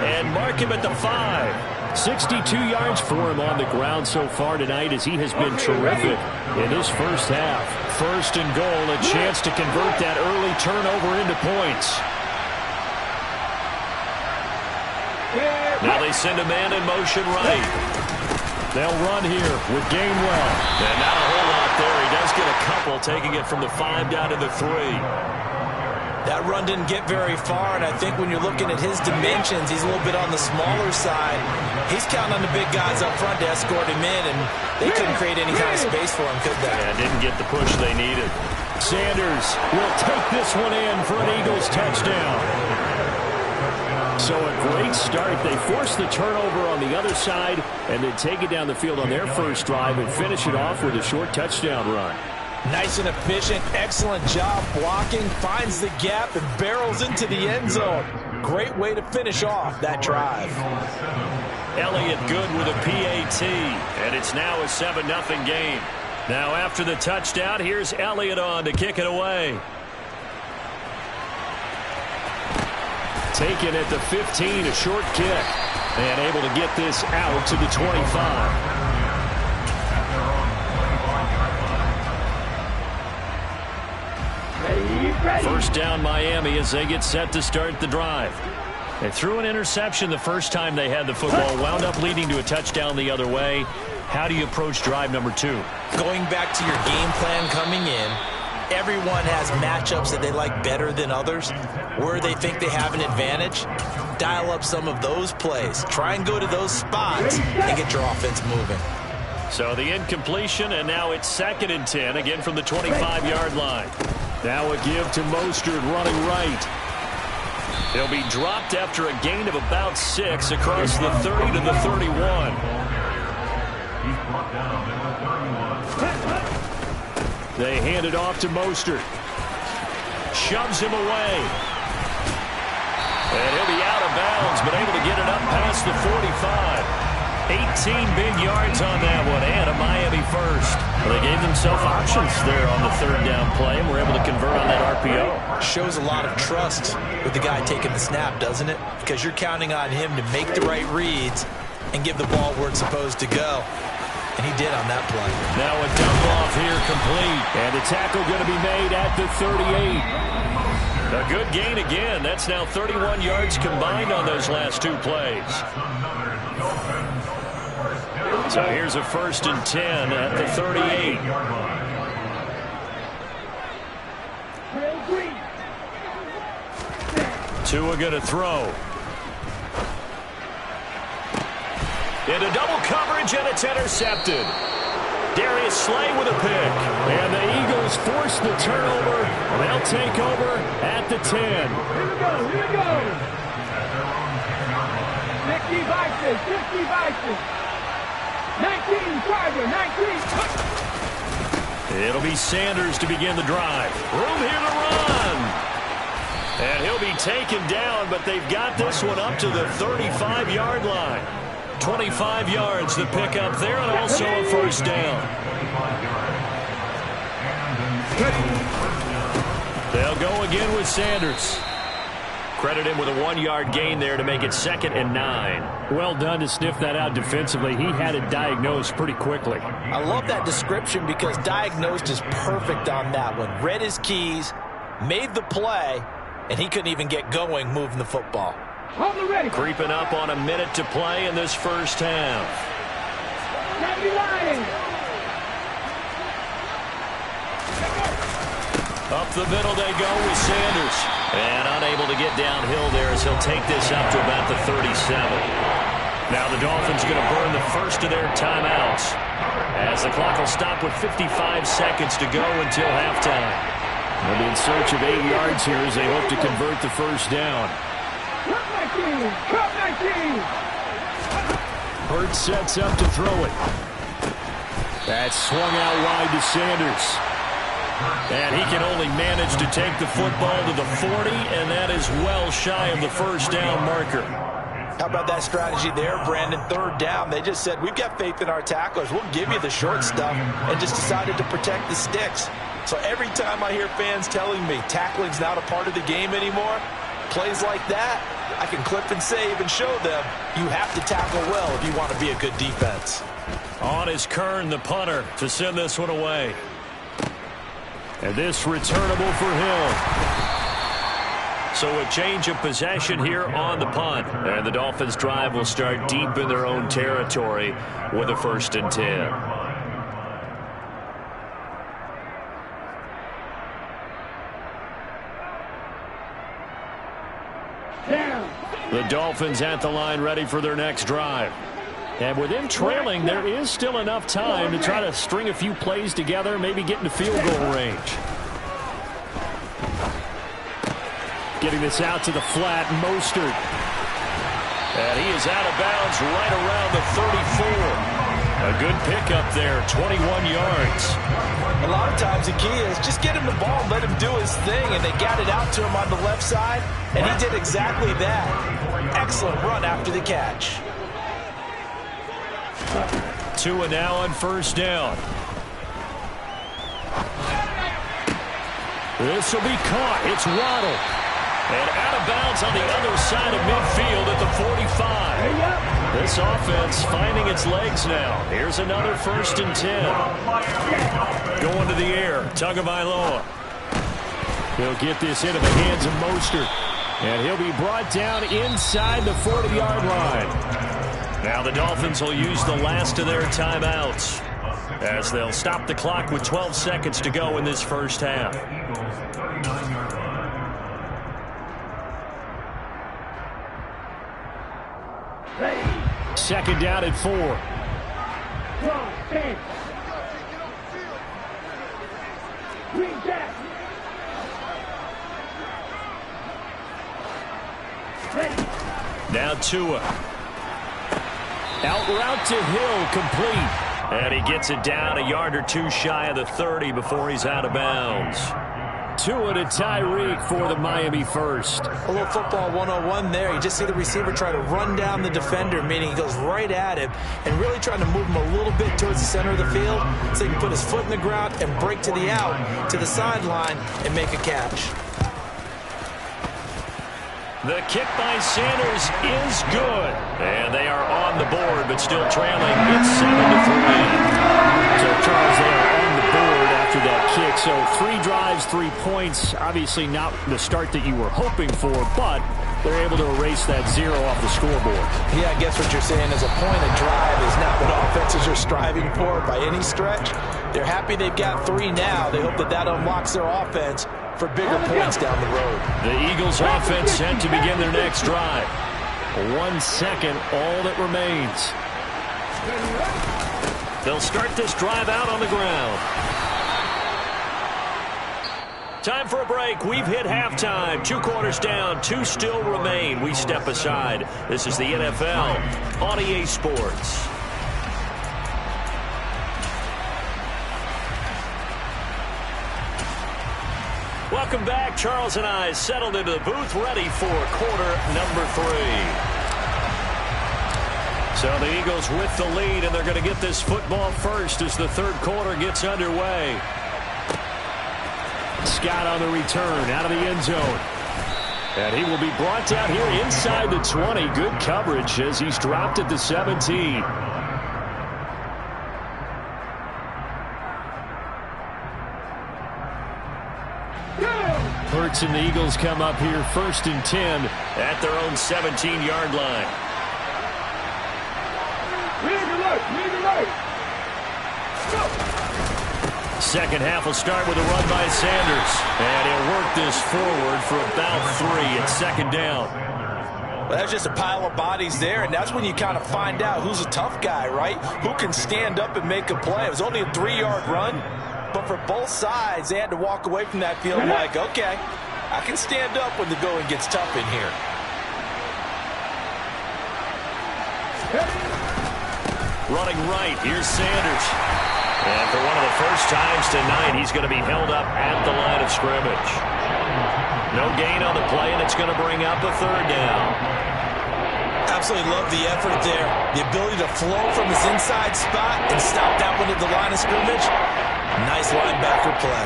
S5: and mark him at the 5. 62 yards for him on the ground so far tonight as he has been terrific in his first half. 1st and goal, a chance to convert that early turnover into points. Now they send a man in motion right. They'll run here with Gainwell. And not a whole lot there. He does get a couple, taking it from the 5 down to the 3.
S2: That run didn't get very far, and I think when you're looking at his dimensions, he's a little bit on the smaller side. He's counting on the big guys up front to escort him in, and they couldn't create any kind of space for him, could they?
S5: Yeah, didn't get the push they needed. Sanders will take this one in for an Eagles touchdown. So a great start. They force the turnover on the other side and then take it down the field on their first drive and finish it off with a short touchdown run.
S2: Nice and efficient, excellent job blocking, finds the gap and barrels into the end zone. Great way to finish off that drive.
S5: Elliott good with a PAT, and it's now a 7-0 game. Now after the touchdown, here's Elliott on to kick it away. Taken at the 15, a short kick, and able to get this out to the 25. First down Miami as they get set to start the drive. They threw an interception the first time they had the football, wound up leading to a touchdown the other way. How do you approach drive number 2?
S2: Going back to your game plan coming in, everyone has matchups that they like better than others. Where they think they have an advantage, dial up some of those plays. Try and go to those spots and get your offense moving.
S5: So the incompletion, and now it's 2nd and 10, again from the 25-yard line. Now a give to Mostert running right. He'll be dropped after a gain of about 6 across the 30 to the 31. They hand it off to Mostert. Shoves him away. And he'll be out of bounds, but able to get it up past the 45.
S1: 18 big yards on that one, and a Miami first. Well, they gave themselves options there on the third down play, and were able to convert on that RPO.
S2: Shows a lot of trust with the guy taking the snap, doesn't it? Because you're counting on him to make the right reads and give the ball where it's supposed to go. And he did on that play.
S1: Now a dump off here complete. And the tackle going to be made at the 38. A good gain again. That's now 31 yards combined on those last two plays. So here's a 1st and 10 at the 38. Tua going to throw. Into double coverage, and it's intercepted. Darius Slay with a pick. And the Eagles force the turnover. They'll take over at the 10.
S7: Here we go. 50 devices. 19, Charger, 19.
S1: It'll be Sanders to begin the drive. Room here to run. And he'll be taken down, but they've got this one up to the 35-yard line. 25 yards the pick up there, and also a 1st down. They'll go again with Sanders. Credit him with a 1-yard gain there to make it 2nd and 9.
S5: Well done to sniff that out defensively. He had it diagnosed pretty quickly.
S2: I love that description because diagnosed is perfect on that one. Read his keys, made the play, and he couldn't even get going moving the football.
S1: Creeping up on a minute to play in this first half. Up the middle they go with Sanders. And unable to get downhill there as he'll take this up to about the 37. Now the Dolphins going to burn the first of their timeouts, as the clock will stop with 55 seconds to go until halftime.
S5: They'll be in search of 8 yards here as they hope to convert the first down. Hurts sets up to throw it. That's swung out wide to Sanders.
S1: And he can only manage to take the football to the 40, and that is well shy of the first down marker.
S2: How about that strategy there, Brandon? 3rd down, they just said, we've got faith in our tacklers. We'll give you the short stuff, and just decided to protect the sticks. So every time I hear fans telling me tackling's not a part of the game anymore, plays like that, I can clip and save and show them you have to tackle well if you want to be a good defense.
S1: On is Kern, the punter, to send this one away.
S5: And this returnable for Hill.
S1: So a change of possession here on the punt. And the Dolphins drive will start deep in their own territory with a 1st and 10. The Dolphins at the line ready for their next drive. And with them trailing, there is still enough time to try to string a few plays together, maybe get into field goal range.
S5: Getting this out to the flat, Mostert.
S1: And he is out of bounds right around the 34. A good pickup there, 21 yards.
S2: A lot of times the key is just get him the ball and let him do his thing, and they got it out to him on the left side, and he did exactly that. Excellent run after the catch.
S1: Tua now on 1st down.
S5: This will be caught. It's Waddle.
S1: And out of bounds on the other side of midfield at the 45. This offense finding its legs now. Here's another 1st and 10. Going to the air. Tagovailoa.
S5: He'll get this into the hands of Mostert. And he'll be brought down inside the 40-yard line.
S1: Now the Dolphins will use the last of their timeouts, as they'll stop the clock with 12 seconds to go in this first half.
S5: 2nd down and 4.
S1: Now Tua.
S5: Out route to Hill, complete.
S1: And he gets it down a yard or two shy of the 30 before he's out of bounds.
S5: Tua to Tyreek for the Miami first.
S2: A little football 101 there. You just see the receiver try to run down the defender, meaning he goes right at him and really trying to move him a little bit towards the center of the field so he can put his foot in the ground and break to the out, to the sideline, and make a catch.
S1: The kick by Sanders is good. And they are on the board, but still trailing. It's 7-3.
S5: So, Charles, they are on the board after that kick. So 3 drives, 3 points. Obviously not the start that you were hoping for, but they're able to erase that 0 off the scoreboard.
S2: Yeah, I guess what you're saying is a point of drive is not what offenses are striving for by any stretch. They're happy they've got 3 now. They hope that that unlocks their offense for bigger points down the road.
S1: The Eagles offense set to begin their next drive.
S5: 1 second, all that remains.
S1: They'll start this drive out on the ground. Time for a break. We've hit halftime. 2 quarters down, 2 still remain. We step aside. This is the NFL on EA Sports. Welcome back. Charles and I settled into the booth, ready for quarter number 3. So the Eagles with the lead, and they're going to get this football first as the third quarter gets underway.
S5: Scott on the return out of the end zone. And he will be brought down here inside the 20. Good coverage as he's dropped at the 17. Hurts and the Eagles come up here 1st and 10
S1: at their own 17-yard line. Second half will start with a run by Sanders. And he'll work this forward for about 3 at 2nd down.
S2: Well, that's just a pile of bodies there, and that's when you kind of find out who's a tough guy, right? Who can stand up and make a play. It was only a 3-yard run, but for both sides, they had to walk away from that feeling like, okay, I can stand up when the going gets tough in here.
S1: Running right, here's Sanders. And for one of the first times tonight, he's going to be held up at the line of scrimmage. No gain on the play, and it's going to bring up a 3rd down.
S2: Absolutely love the effort there. The ability to flow from his inside spot and stop that one at the line of scrimmage. Nice linebacker play.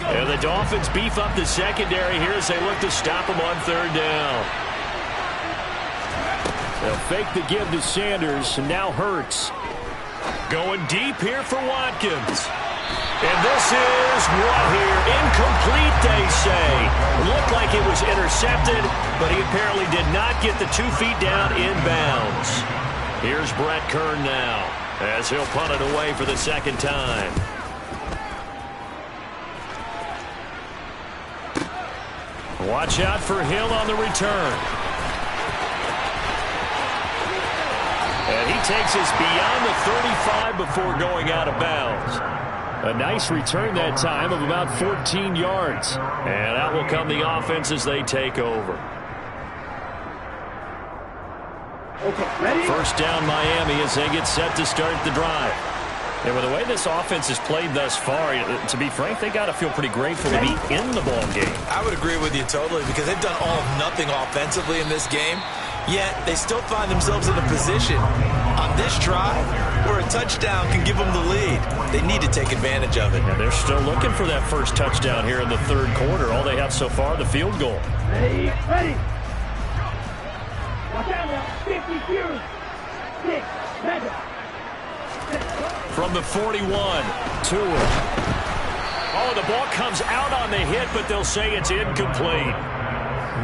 S1: And the Dolphins beef up the secondary here as they look to stop him on 3rd down.
S5: They'll fake the give to Sanders, and now Hurts.
S1: Going deep here for Watkins. And this is what here? Incomplete, they say. Looked like it was intercepted, but he apparently did not get the 2 feet down in bounds. Here's Brett Kern now as he'll punt it away for the 2nd time. Watch out for Hill on the return. And he takes us beyond the 35 before going out of bounds.
S5: A nice return that time of about 14 yards.
S1: And out will come the offense as they take over.
S7: Okay, ready?
S1: First down Miami as they get set to start the drive.
S5: And with the way this offense has played thus far, to be frank, they got to feel pretty grateful to be in the ball game.
S2: I would agree with you totally because they've done all of nothing offensively in this game, yet they still find themselves in a position on this drive where a touchdown can give them the lead. They need to take advantage of it.
S5: And they're still looking for that first touchdown here in the 3rd quarter. All they have so far, the field goal.
S7: Ready, ready. Watch out now. 50 years. 6, 7.
S1: From the 41, Tua. Oh, the ball comes out on the hit, but they'll say it's incomplete.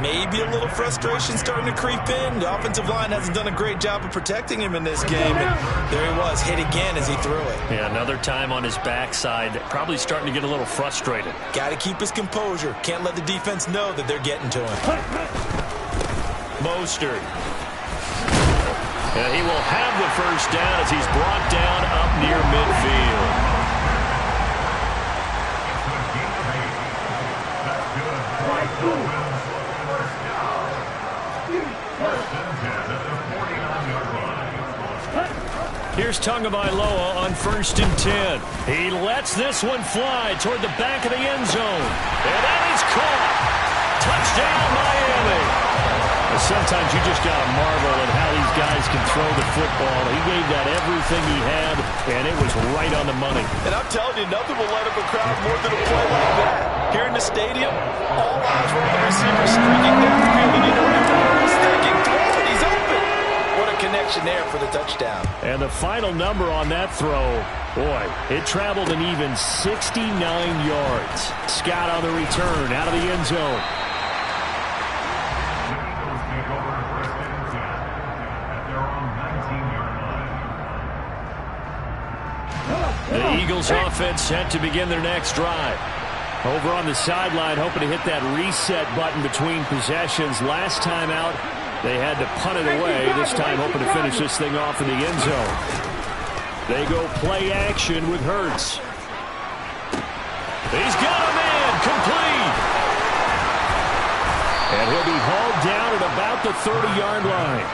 S2: Maybe a little frustration starting to creep in. The offensive line hasn't done a great job of protecting him in this game. And there he was, hit again as he threw it.
S5: Yeah, another time on his backside. Probably starting to get a little frustrated.
S2: Got to keep his composure. Can't let the defense know that they're getting to him.
S1: Mostert. And he will have the first down as he's brought down up near midfield. Here's Tagovailoa on 1st and 10. He lets this one fly toward the back of the end zone. And that is caught. Touchdown, Miami. Sometimes you just got to marvel at how these guys can throw the football. He gave that everything he had, and it was right on the money.
S3: And I'm telling you, nothing will light up a crowd more than a play like that. Here in the stadium, all eyes were on the receiver streaking down the field, and you know everyone was thinking, oh, he's open. What a connection there for the touchdown.
S1: And the final number on that throw, boy, it traveled an even 69 yards. Scott on the return out of the end zone. The Eagles offense set to begin their next drive. Over on the sideline, hoping to hit that reset button between possessions. Last time out, they had to punt it away. This time, hoping to finish this thing off in the end zone. They go play action with Hurts. He's got a man, complete. And he'll be hauled down at about the 30-yard line.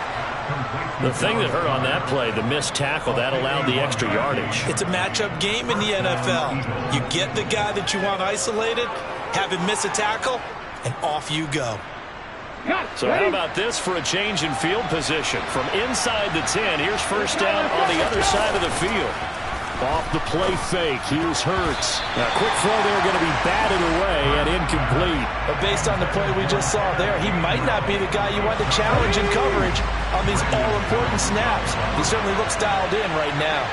S1: The thing that hurt on that play, the missed tackle, that allowed the extra yardage.
S2: It's a matchup game in the NFL. You get the guy that you want isolated, have him miss a tackle, and off you go.
S1: So how about this for a change in field position? From inside the 10, here's first down on the other side of the field. Off the play fake, here's Hurts. A quick throw there going to be batted away and incomplete.
S2: But based on the play we just saw there, he might not be the guy you want to challenge in coverage on these all-important snaps. He certainly looks dialed in right now.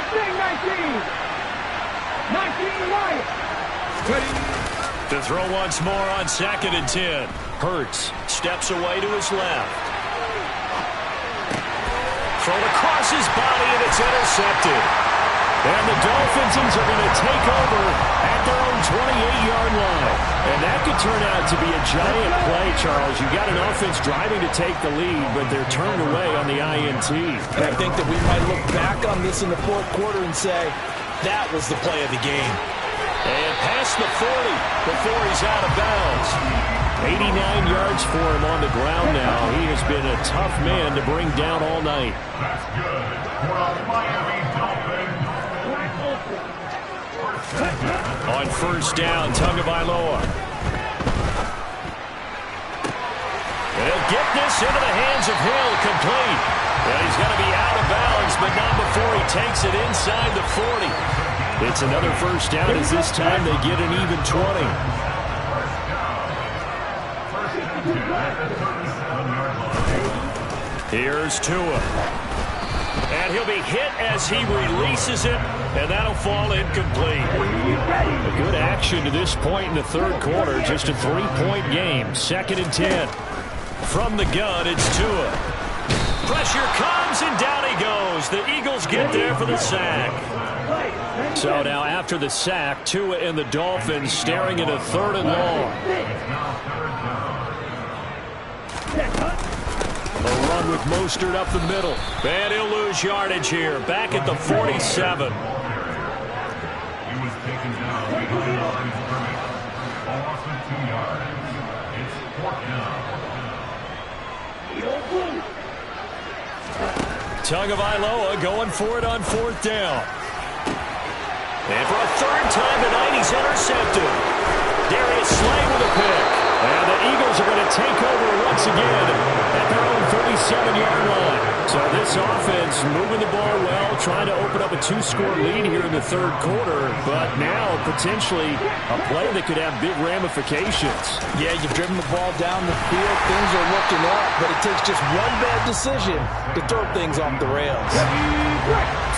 S7: 19 right.
S1: To throw once more on 2nd and 10. Hurts steps away to his left. Thrown across his body, and it's intercepted. And the Dolphins are going to take over at their own 28-yard line. And that could turn out to be a giant play, Charles. You've got an offense driving to take the lead, but they're turned away on the INT.
S2: And I think that we might look back on this in the fourth quarter and say, that was the play of the game.
S1: And past the 40 before he's out of bounds. 89 yards for him on the ground now. He has been a tough man to bring down all night.
S4: That's good for the Miami Dolphins.
S1: On first down, Tagovailoa. And he'll get this into the hands of Hill, complete. And he's going to be out of bounds, but not before he takes it inside the 40. It's another first down as this time they get an even 20. Here's Tua. And he'll be hit as he releases it, and that'll fall incomplete. A good action to this point in the third quarter. Just a 3-point game. 2nd and 10. From the gun, it's Tua. Pressure comes, and down he goes. The Eagles get there for the sack. So now after the sack, Tua and the Dolphins staring at a 3rd and long. A run with Mostert up the middle. And he'll lose yardage here. Back at the 47.
S4: He was taken down behind the line of scrimmage. Loss of 2 yards. It's 4th down.
S1: Tagovailoa going for it on 4th down. And for a 3rd time tonight, he's intercepted. Darius Slay with a pick. And the Eagles are going to take over once again at their own 37-yard line. So this offense moving the ball well, trying to open up a 2-score lead here in the third quarter. But now potentially a play that could have big ramifications.
S2: Yeah, you've driven the ball down the field. Things are looking up, but it takes just one bad decision to throw things off the rails.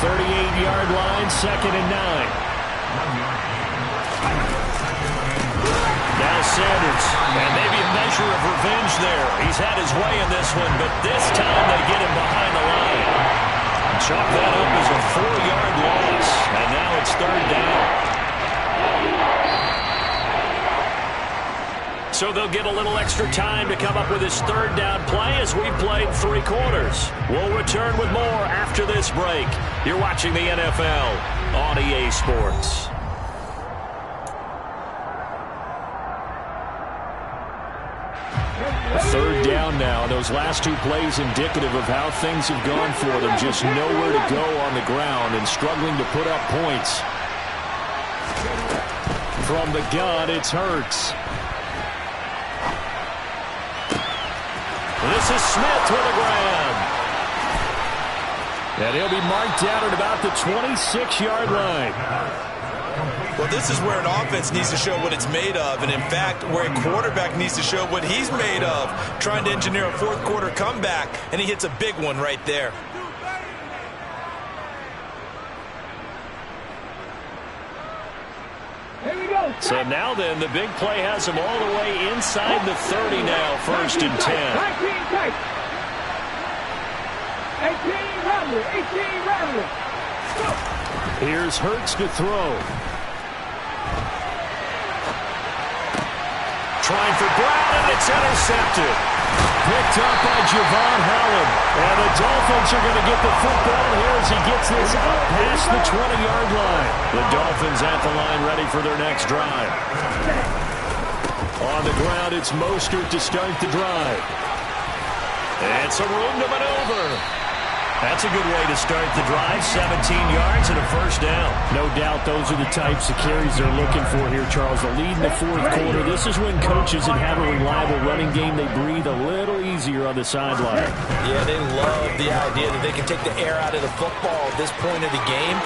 S1: 38-yard line, 2nd and 9. Now Sanders, and maybe a measure of revenge there. He's had his way in this one, but this time they get him behind the line. Chalk that up as a 4-yard loss, and now it's 3rd down. So they'll get a little extra time to come up with his 3rd down play as we've played 3 quarters. We'll return with more after this break. You're watching the NFL on EA Sports.
S5: Third down now. Those last two plays indicative of how things have gone for them. Just nowhere to go on the ground and struggling to put up points. From the gun, it's Hurts. This is Smith with a grab. And he'll be marked down at about the 26-yard line.
S3: Well, this is where an offense needs to show what it's made of, and in fact, where a quarterback needs to show what he's made of, trying to engineer a fourth-quarter comeback, and he hits a big one right there.
S7: Here we go.
S5: So now then, the big play has him all the way inside the 30 now, first and 10.
S7: 19 tight. 18 Rattler. 18 Rattler. Go.
S5: Here's Hurts to throw. Trying for Brown, and it's intercepted. Picked up by Javon Holland. And the Dolphins are going to get the football here as he gets this up past the 20-yard line. The Dolphins at the line ready for their next drive. On the ground, it's Mostert to start the drive. And some room to maneuver. That's a good way to start the drive. 17 yards and a first down. No doubt those are the types of carries they're looking for here, Charles. The lead in the fourth quarter. This is when coaches that have a reliable running game, they breathe a little easier on the sideline.
S2: Yeah, they love the idea that they can take the air out of the football at this point of the game.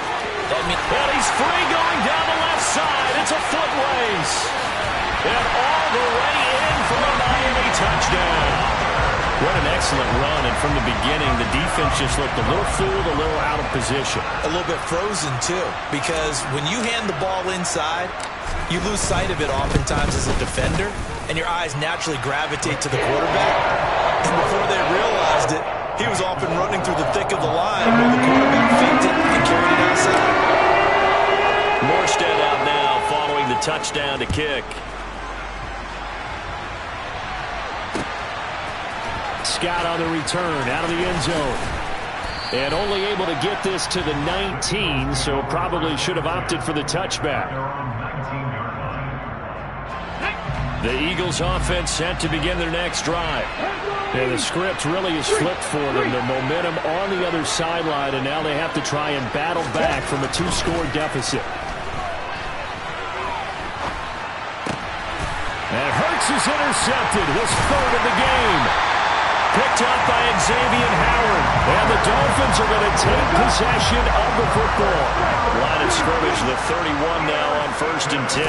S2: That means
S5: and he's free going down the left side. It's a foot race. And all the way in for a Miami touchdown. What an excellent run, and from the beginning, the defense just looked a little fooled, a little out of position.
S2: A little bit frozen, too, because when you hand the ball inside, you lose sight of it oftentimes as a defender, and your eyes naturally gravitate to the quarterback. And before they realized it, he was off and running through the thick of the line while the quarterback faked it and carried it outside.
S5: Morstead out now following the touchdown to kick. Scott on the return out of the end zone. And only able to get this to the 19, so probably should have opted for the touchback. The Eagles offense set to begin their next drive. And the script really is flipped for them. The momentum on the other sideline, and now they have to try and battle back from a two-score deficit. And Hurts is intercepted, his third of the game. Picked up by Xavier Howard. And the Dolphins are going to take possession of the football. Line of scrimmage, the 31 now on first and 10.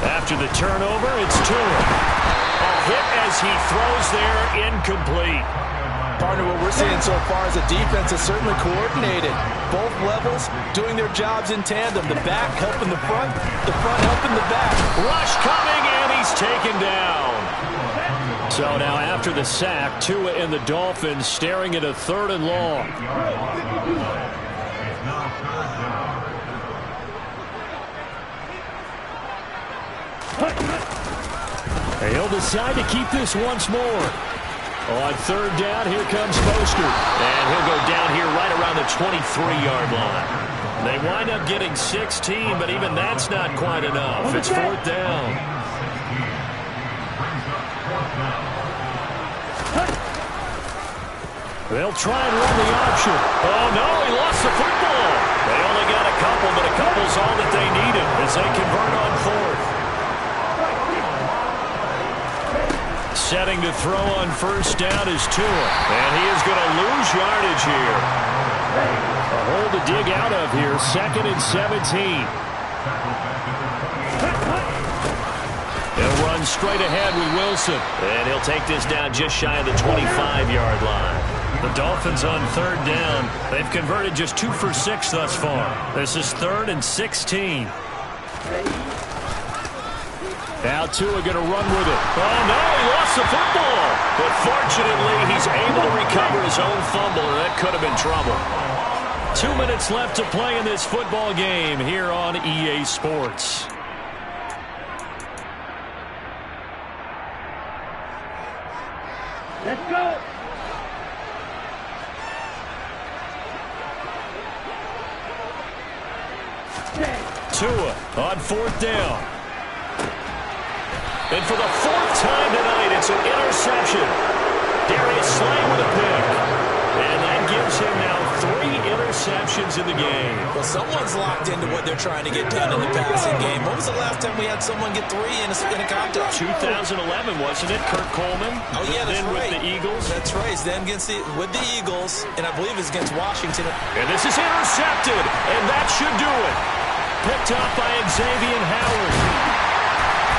S5: After the turnover, it's Tua. A hit as he throws there, incomplete.
S2: Partner, what we're seeing so far is the defense is certainly coordinated. Both levels doing their jobs in tandem. The back helping the front helping the back.
S5: Rush coming, and he's taken down. So now after the sack, Tua and the Dolphins staring at a third and long. He'll decide to keep this once more. On third down, here comes Mostert. And he'll go down here right around the 23-yard line. They wind up getting 16, but even that's not quite enough. It's fourth down. They'll try and run the option. Oh, no, he lost the football. They only got a couple, but a couple's all that they needed as they convert on fourth. Setting to throw on first down is Tua, and he is going to lose yardage here. A hole to dig out of here, second and 17. He'll run straight ahead with Wilson, and he'll take this down just shy of the 25-yard line. The Dolphins on third down. They've converted just 2 for 6 thus far. This is third and 16. Now Tua going to run with it. Oh, no, he lost the football. But fortunately, he's able to recover his own fumble, and that could have been trouble. 2 minutes left to play in this football game here on EA Sports.
S7: Let's go.
S5: Tua on fourth down. And for the fourth time tonight, it's
S1: It's an interception. Darius Slay with a pick. And that gives him now 3 interceptions in the game.
S2: Well, someone's locked into what they're trying to get done in the passing game. When was the last time we had someone get 3 in a contest?
S1: 2011, wasn't it? Kurt Coleman.
S2: Oh, yeah, that's
S1: then
S2: right.
S1: With the Eagles.
S2: That's right. Then with the Eagles, and I believe it's against Washington.
S1: And this is intercepted, and that should do it. Picked up by Xavier Howard.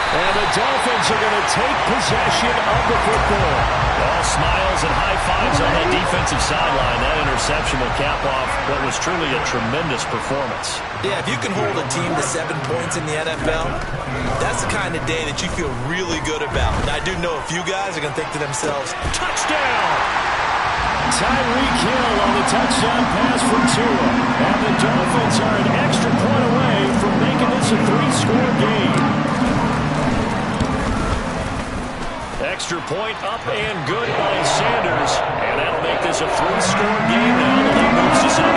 S1: And the Dolphins are going to take possession of the football. All smiles and high fives on that defensive sideline. That interception will cap off what was truly a tremendous performance.
S2: Yeah, if you can hold a team to 7 points in the NFL, that's the kind of day that you feel really good about. And I do know a few guys are going to think to themselves,
S1: touchdown! Tyreek Hill on the touchdown pass from Tua. And the Dolphins are an extra point away from making this a 3-score game. Extra point up and good by Sanders. And that'll make this a 3-score game now. The lead moves to 17.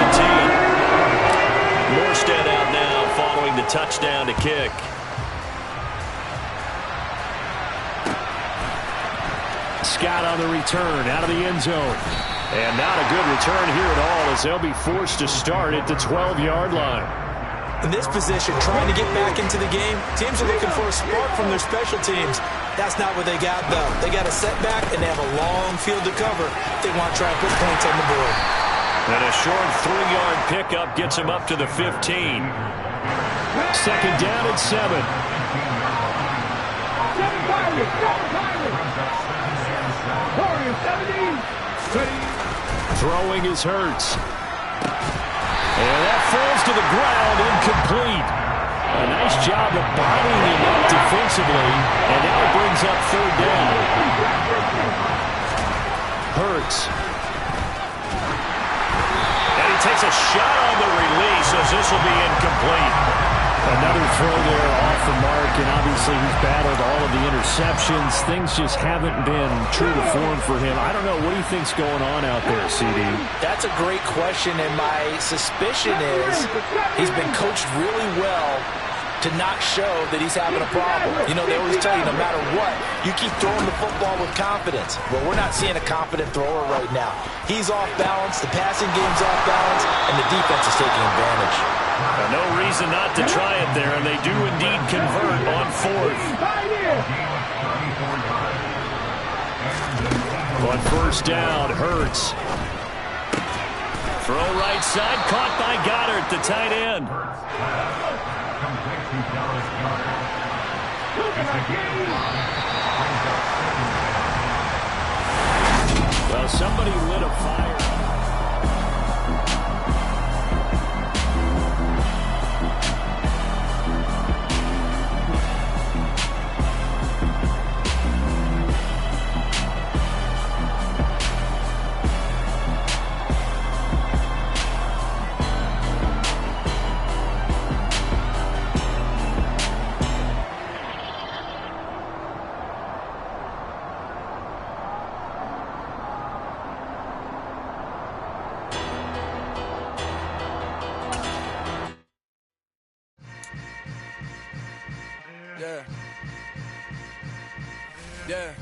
S1: Morstead out now following the touchdown to kick. Scott on the return out of the end zone. And not a good return here at all as they'll be forced to start at the 12-yard line.
S2: in this position, trying to get back into the game, teams are looking for a spark from their special teams. That's not what they got, though. They got a setback, and they have a long field to cover. They want to try and put points on the board.
S1: And a short 3-yard pickup gets him up to the 15. Second down and 7. Throwing is Hurts. And that falls to the ground, incomplete. A nice job of bottling him up defensively, and now it brings up third down. Hurts. And he takes a shot on the release as this will be incomplete. Another throw there off the mark, and obviously he's battled all of the interceptions. Things just haven't been true to form for him. I don't know. What do you think's going on out there, CD?
S2: That's a great question, and my suspicion is he's been coached really well to not show that he's having a problem. You know, they always tell you no matter what, you keep throwing the football with confidence. Well, we're not seeing a confident thrower right now. He's off balance, the passing game's off balance, and the defense is taking advantage.
S1: No reason not to try it there, and they do indeed convert on fourth. On first down, Hurts. Throw right side, caught by Goddard, the tight end. Well, somebody lit a fire.
S8: Yeah.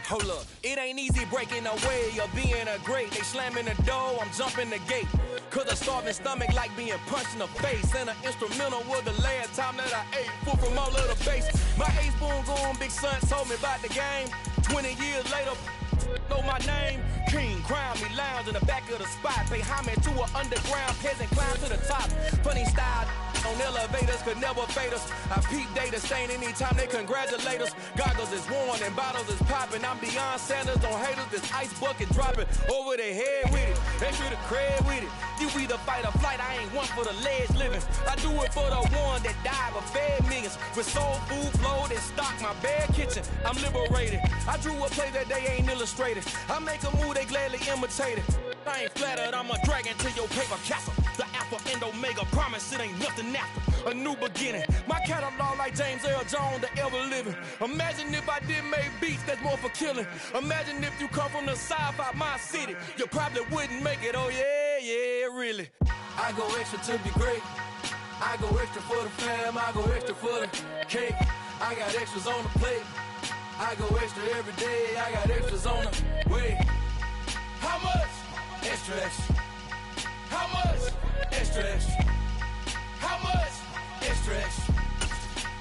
S8: Hold up, it ain't easy breaking away or being a great. They slamming the door, I'm jumping the gate. Cause a starving stomach like being punched in the face. And an instrumental was the last time that I ate food from all of the base. My ace boom goon, big son told me about the game. 20 years later, know my name. King, crown me, lounge in the back of the spot. Pay homage to an underground peasant, climb to the top. Funny style on elevators could never fade us. I peep data stain anytime they congratulate us. Goggles is worn and bottles is popping. I'm Deion Sanders on haters, this ice bucket dropping over their head with it. They should have cred with it. You either fight or flight, I ain't one for the ledge living. I do it for the one that died but fed millions. With soul food flowed and stocked my bare kitchen. I'm liberated. I drew a play that they ain't illustrated. I make a move, they gladly imitate it. I ain't flattered, I'm a dragon to your paper castle. The Alpha and Omega, promise it ain't nothing after. A new beginning. My catalog like James Earl Jones, the ever living. Imagine if I did make beats that's more for killing. Imagine if you come from the sci-fi, my city. You probably wouldn't make it, oh yeah, yeah, really. I go extra to be great. I go extra for the fam, I go extra for the cake. I got extras on the plate. I go extra every day, I got extras on the way. How much? Extra, extra. How much? Extra, extra. How much? Extra, extra.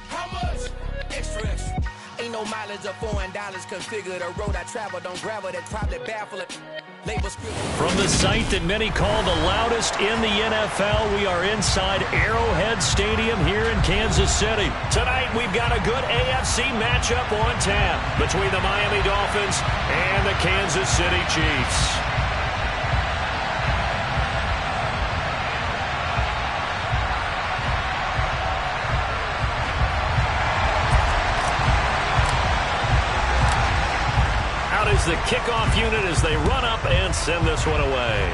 S8: How much? Extra, extra. Ain't no mileage of $4 configure the road I travel. Don't gravel, that's probably baffling.
S5: From the site that many call the loudest in the NFL, we are inside Arrowhead Stadium here in Kansas City. Tonight, we've got a good AFC matchup on tap between the Miami Dolphins and the Kansas City Chiefs. Is the kickoff unit as they run up and send this one away.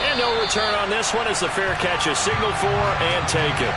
S5: And no return on this one as the fair catch is signaled for and taken.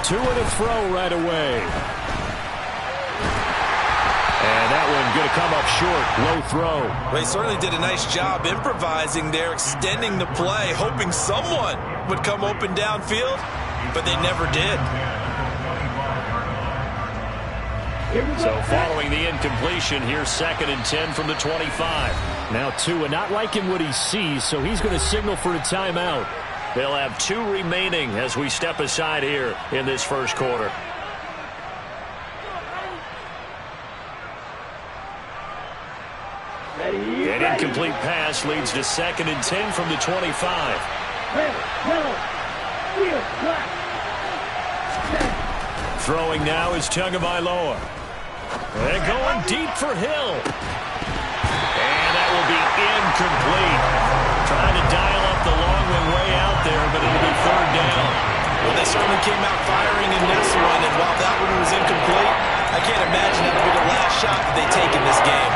S5: Two and a throw right away. And that one going to come up short. Low throw.
S3: Well, he certainly did a nice job improvising there, extending the play, hoping someone would come open downfield, but they never did.
S5: So following the incompletion, here's 2nd and 10 from the 25. Now Tua not liking what he sees, so he's going to signal for a timeout. They'll have 2 remaining as we step aside here in this first quarter. An incomplete pass leads to 2nd and 10 from the 25. Throwing now is Tagovailoa. They're going deep for Hill. And that will be incomplete. Trying to dial up the long one way out there, but it'll be 3rd down.
S3: Well, they certainly came out firing in this one, and while that one was incomplete, I can't imagine that would be the last shot that they take in this game.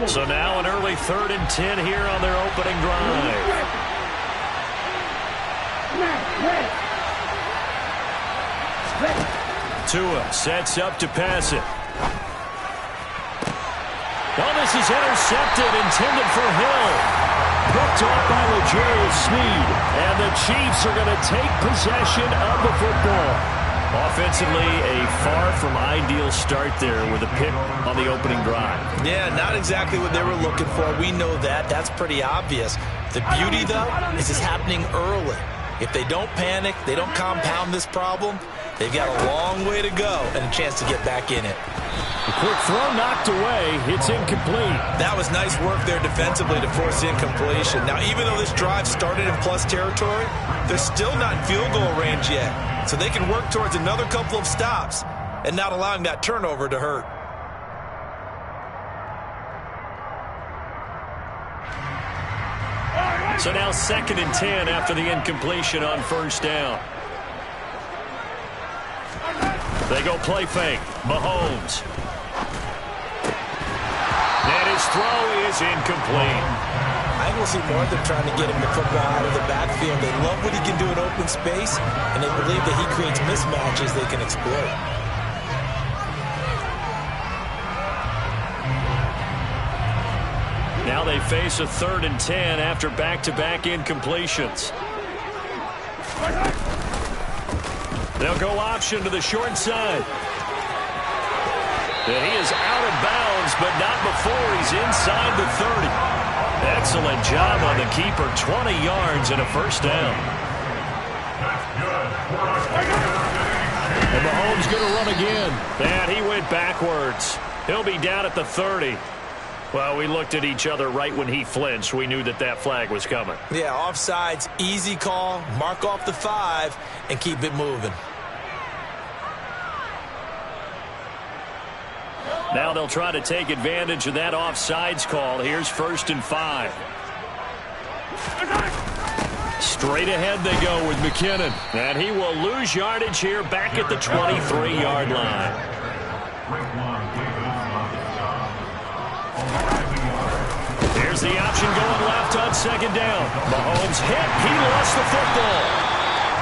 S5: So now an early 3rd and 10 here on their opening drive. Tua sets up to pass it. Oh, this is intercepted, intended for Hill. Picked off by L'Jarius Sneed. And the Chiefs are going to take possession of the football. Offensively, a far from ideal start there with a pick on the opening drive.
S3: Yeah, not exactly what they were looking for. We know that. That's pretty obvious. The beauty, though, is it's happening early. If they don't panic, they don't compound this problem, they've got a long way to go and a chance to get back in it.
S5: A quick throw knocked away. It's incomplete.
S3: That was nice work there defensively to force incompletion. Now, even though this drive started in plus territory, they're still not in field goal range yet. So they can work towards another couple of stops and not allowing that turnover to hurt.
S5: So now 2nd and 10 after the incompletion on 1st down. They go play fake. Mahomes. And his throw is incomplete.
S3: I think we'll see more of them trying to get him the football out of the backfield. They love what he can do in open space, and they believe that he creates mismatches they can exploit.
S5: Now they face a 3rd and 10 after back-to-back incompletions. They'll go option to the short side. And he is out of bounds, but not before he's inside the 30. Excellent job on the keeper. 20 yards and a 1st down. And Mahomes going to run again. And he went backwards. He'll be down at the 30.
S1: Well, we looked at each other right when he flinched. We knew that that flag was coming.
S2: Yeah, offsides, easy call. Mark off the 5 and keep it moving.
S5: Now they'll try to take advantage of that offsides call. Here's 1st and 5. Straight ahead they go with McKinnon. And he will lose yardage here back at the 23-yard line. Here's the option going left on 2nd down. Mahomes hit. He lost the football.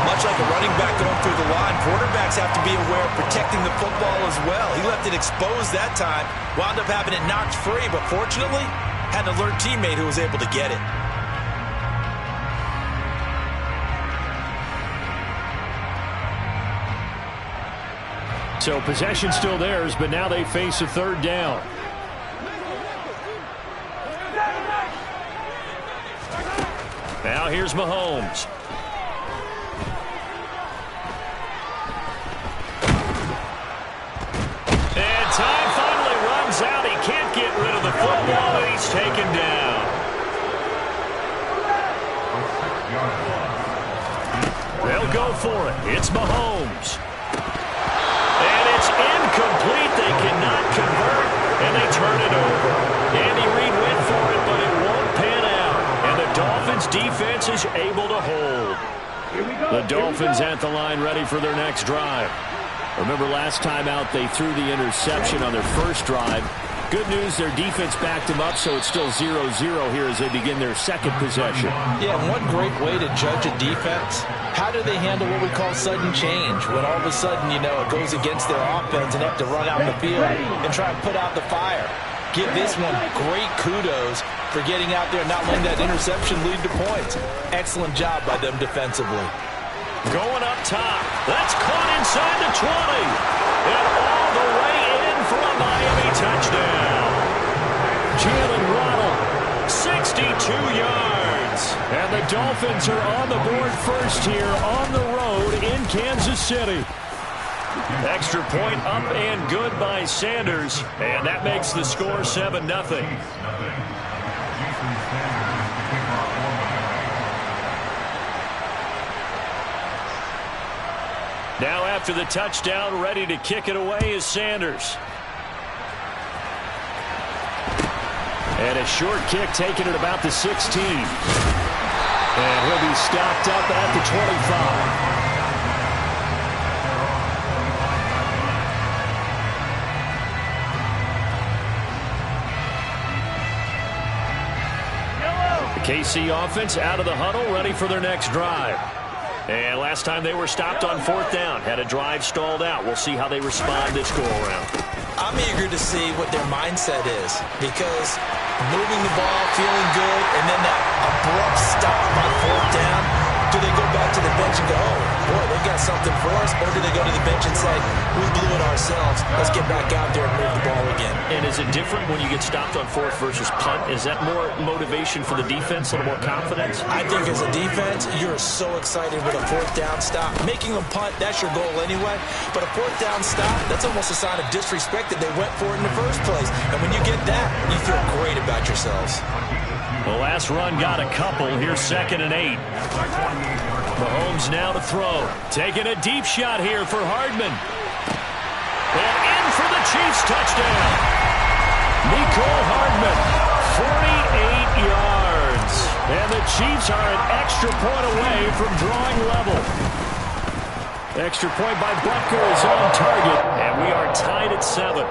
S3: Much like a running back going through the line, quarterbacks have to be aware of protecting the football as well. He left it exposed that time, wound up having it knocked free, but fortunately, had an alert teammate who was able to get it.
S5: So possession still theirs, but now they face a 3rd down. Now here's Mahomes. And time finally runs out. He can't get rid of the football, and he's taken down. They'll go for it. It's Mahomes. And it's incomplete. They cannot convert, and they turn it over. Andy Reid went for it, but it won't pan out. And the Dolphins defense is able to hold. The Dolphins at the line ready for their next drive. Remember last time out they threw the interception on their first drive. Good news, their defense backed them up, so it's still 0-0 here as they begin their 2nd possession.
S2: Yeah, and one great way to judge a defense, how do they handle what we call sudden change? When all of a sudden, you know, it goes against their offense and they have to run out the field and try and put out the fire. Give this one great kudos for getting out there and not letting that interception lead to points. Excellent job by them defensively.
S5: Going up top. That's caught inside the 20. And all the way in for a Miami touchdown. Jalen Waddle, 62 yards. And the Dolphins are on the board first here on the road in Kansas City. Extra point up and good by Sanders. And that makes the score 7-0. Now after the touchdown, ready to kick it away is Sanders. And a short kick taken at about the 16. And he'll be stopped up at the 25. The KC offense out of the huddle, ready for their next drive. And last time they were stopped on 4th down. Had a drive stalled out. We'll see how they respond this go-around.
S2: I'm eager to see what their mindset is because moving the ball, feeling good, and then that abrupt stop on 4th down, do they go back to the bench and go, oh, boy, they got something for us, or do they go to the bench and say, we blew it ourselves, let's get back out there and move the ball again?
S5: And is it different when you get stopped on 4th versus punt? Is that more motivation for the defense, a little more confidence?
S2: I think as a defense, you're so excited with a 4th down stop. Making them punt, that's your goal anyway. But a 4th down stop, that's almost a sign of disrespect that they went for it in the first place. And when you get that, you feel great about yourselves.
S5: The last run got a couple. Here's 2nd and 8. Mahomes now to throw. Taking a deep shot here for Hardman. And in for the Chiefs touchdown. Mecole Hardman, 48 yards. And the Chiefs are an extra point away from drawing level. Extra point by Butker is on target. And we are tied at 7.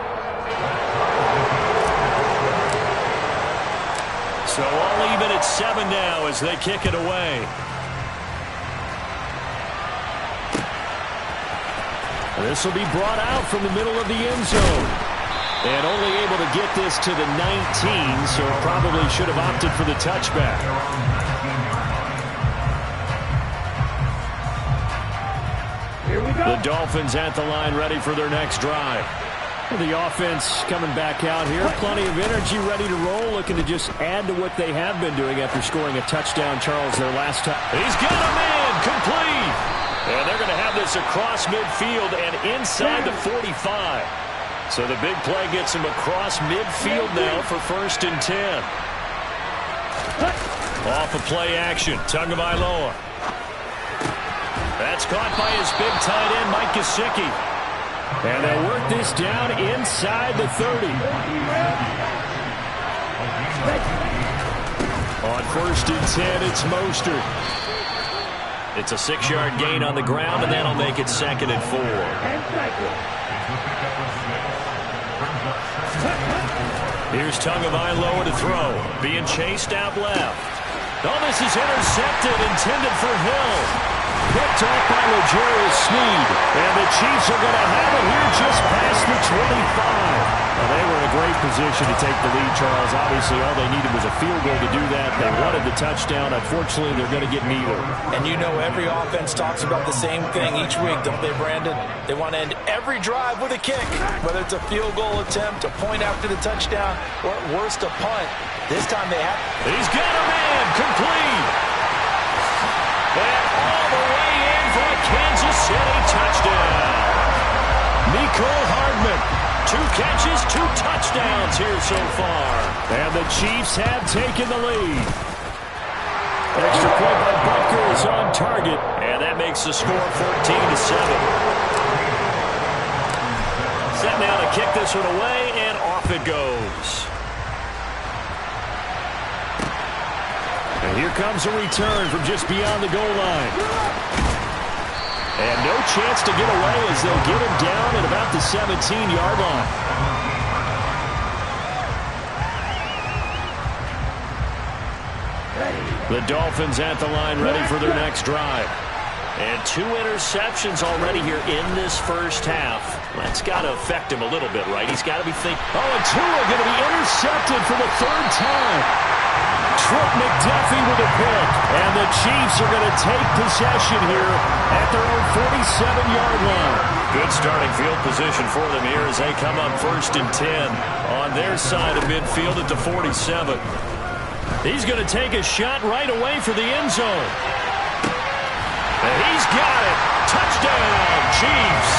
S5: So all even at 7 now as they kick it away. This will be brought out from the middle of the end zone. And only able to get this to the 19, so probably should have opted for the touchback. The Dolphins at the line ready for their next drive. The offense coming back out here. Plenty of energy, ready to roll, looking to just add to what they have been doing after scoring a touchdown, Charles, their last time. He's got a man, complete. And they're going to have this across midfield and inside the 45.
S1: So the big play gets him across midfield now for 1st and 10. Off of play action, Tagovailoa. That's caught by his big tight end, Mike Gesicki. And they'll work this down inside the 30. On 1st and 10, it's Mostert. It's a 6-yard gain on the ground, and that'll make it 2nd and 4. Here's Tagovailoa to throw. Being chased out left. Oh, this is intercepted, intended for Hill. Picked off by L'Jarius Sneed. And the Chiefs are going to have it here just past the 25. Well, they were in a great position to take the lead, Charles. Obviously, all they needed was a field goal to do that. They wanted the touchdown. Unfortunately, they're going to get neither.
S2: And you know every offense talks about the same thing each week, don't they, Brandon? They want to end every drive with a kick, whether it's a field goal attempt, a point after the touchdown, or at worst, a punt. This time they have...
S1: He's got a man, complete. And all the way in for a Kansas City touchdown. Mecole Hardman. 2 catches, 2 touchdowns here so far. And the Chiefs have taken the lead. Extra point by Butker is on target. And that makes the score 14-7. Set now to kick this one away, and off it goes. And here comes a return from just beyond the goal line. And no chance to get away as they'll get him down at about the 17-yard line. The Dolphins at the line, ready for their next drive. And 2 interceptions already here in this first half. That's got to affect him a little bit, right? He's got to be thinking, oh, and Tua going to be intercepted for the 3rd time. Trent McDuffie with a pick. And the Chiefs are going to take possession here at their own 47-yard line. Good starting field position for them here as they come up 1st and 10 on their side of midfield at the 47. He's going to take a shot right away for the end zone. And he's got it. Touchdown, Chiefs.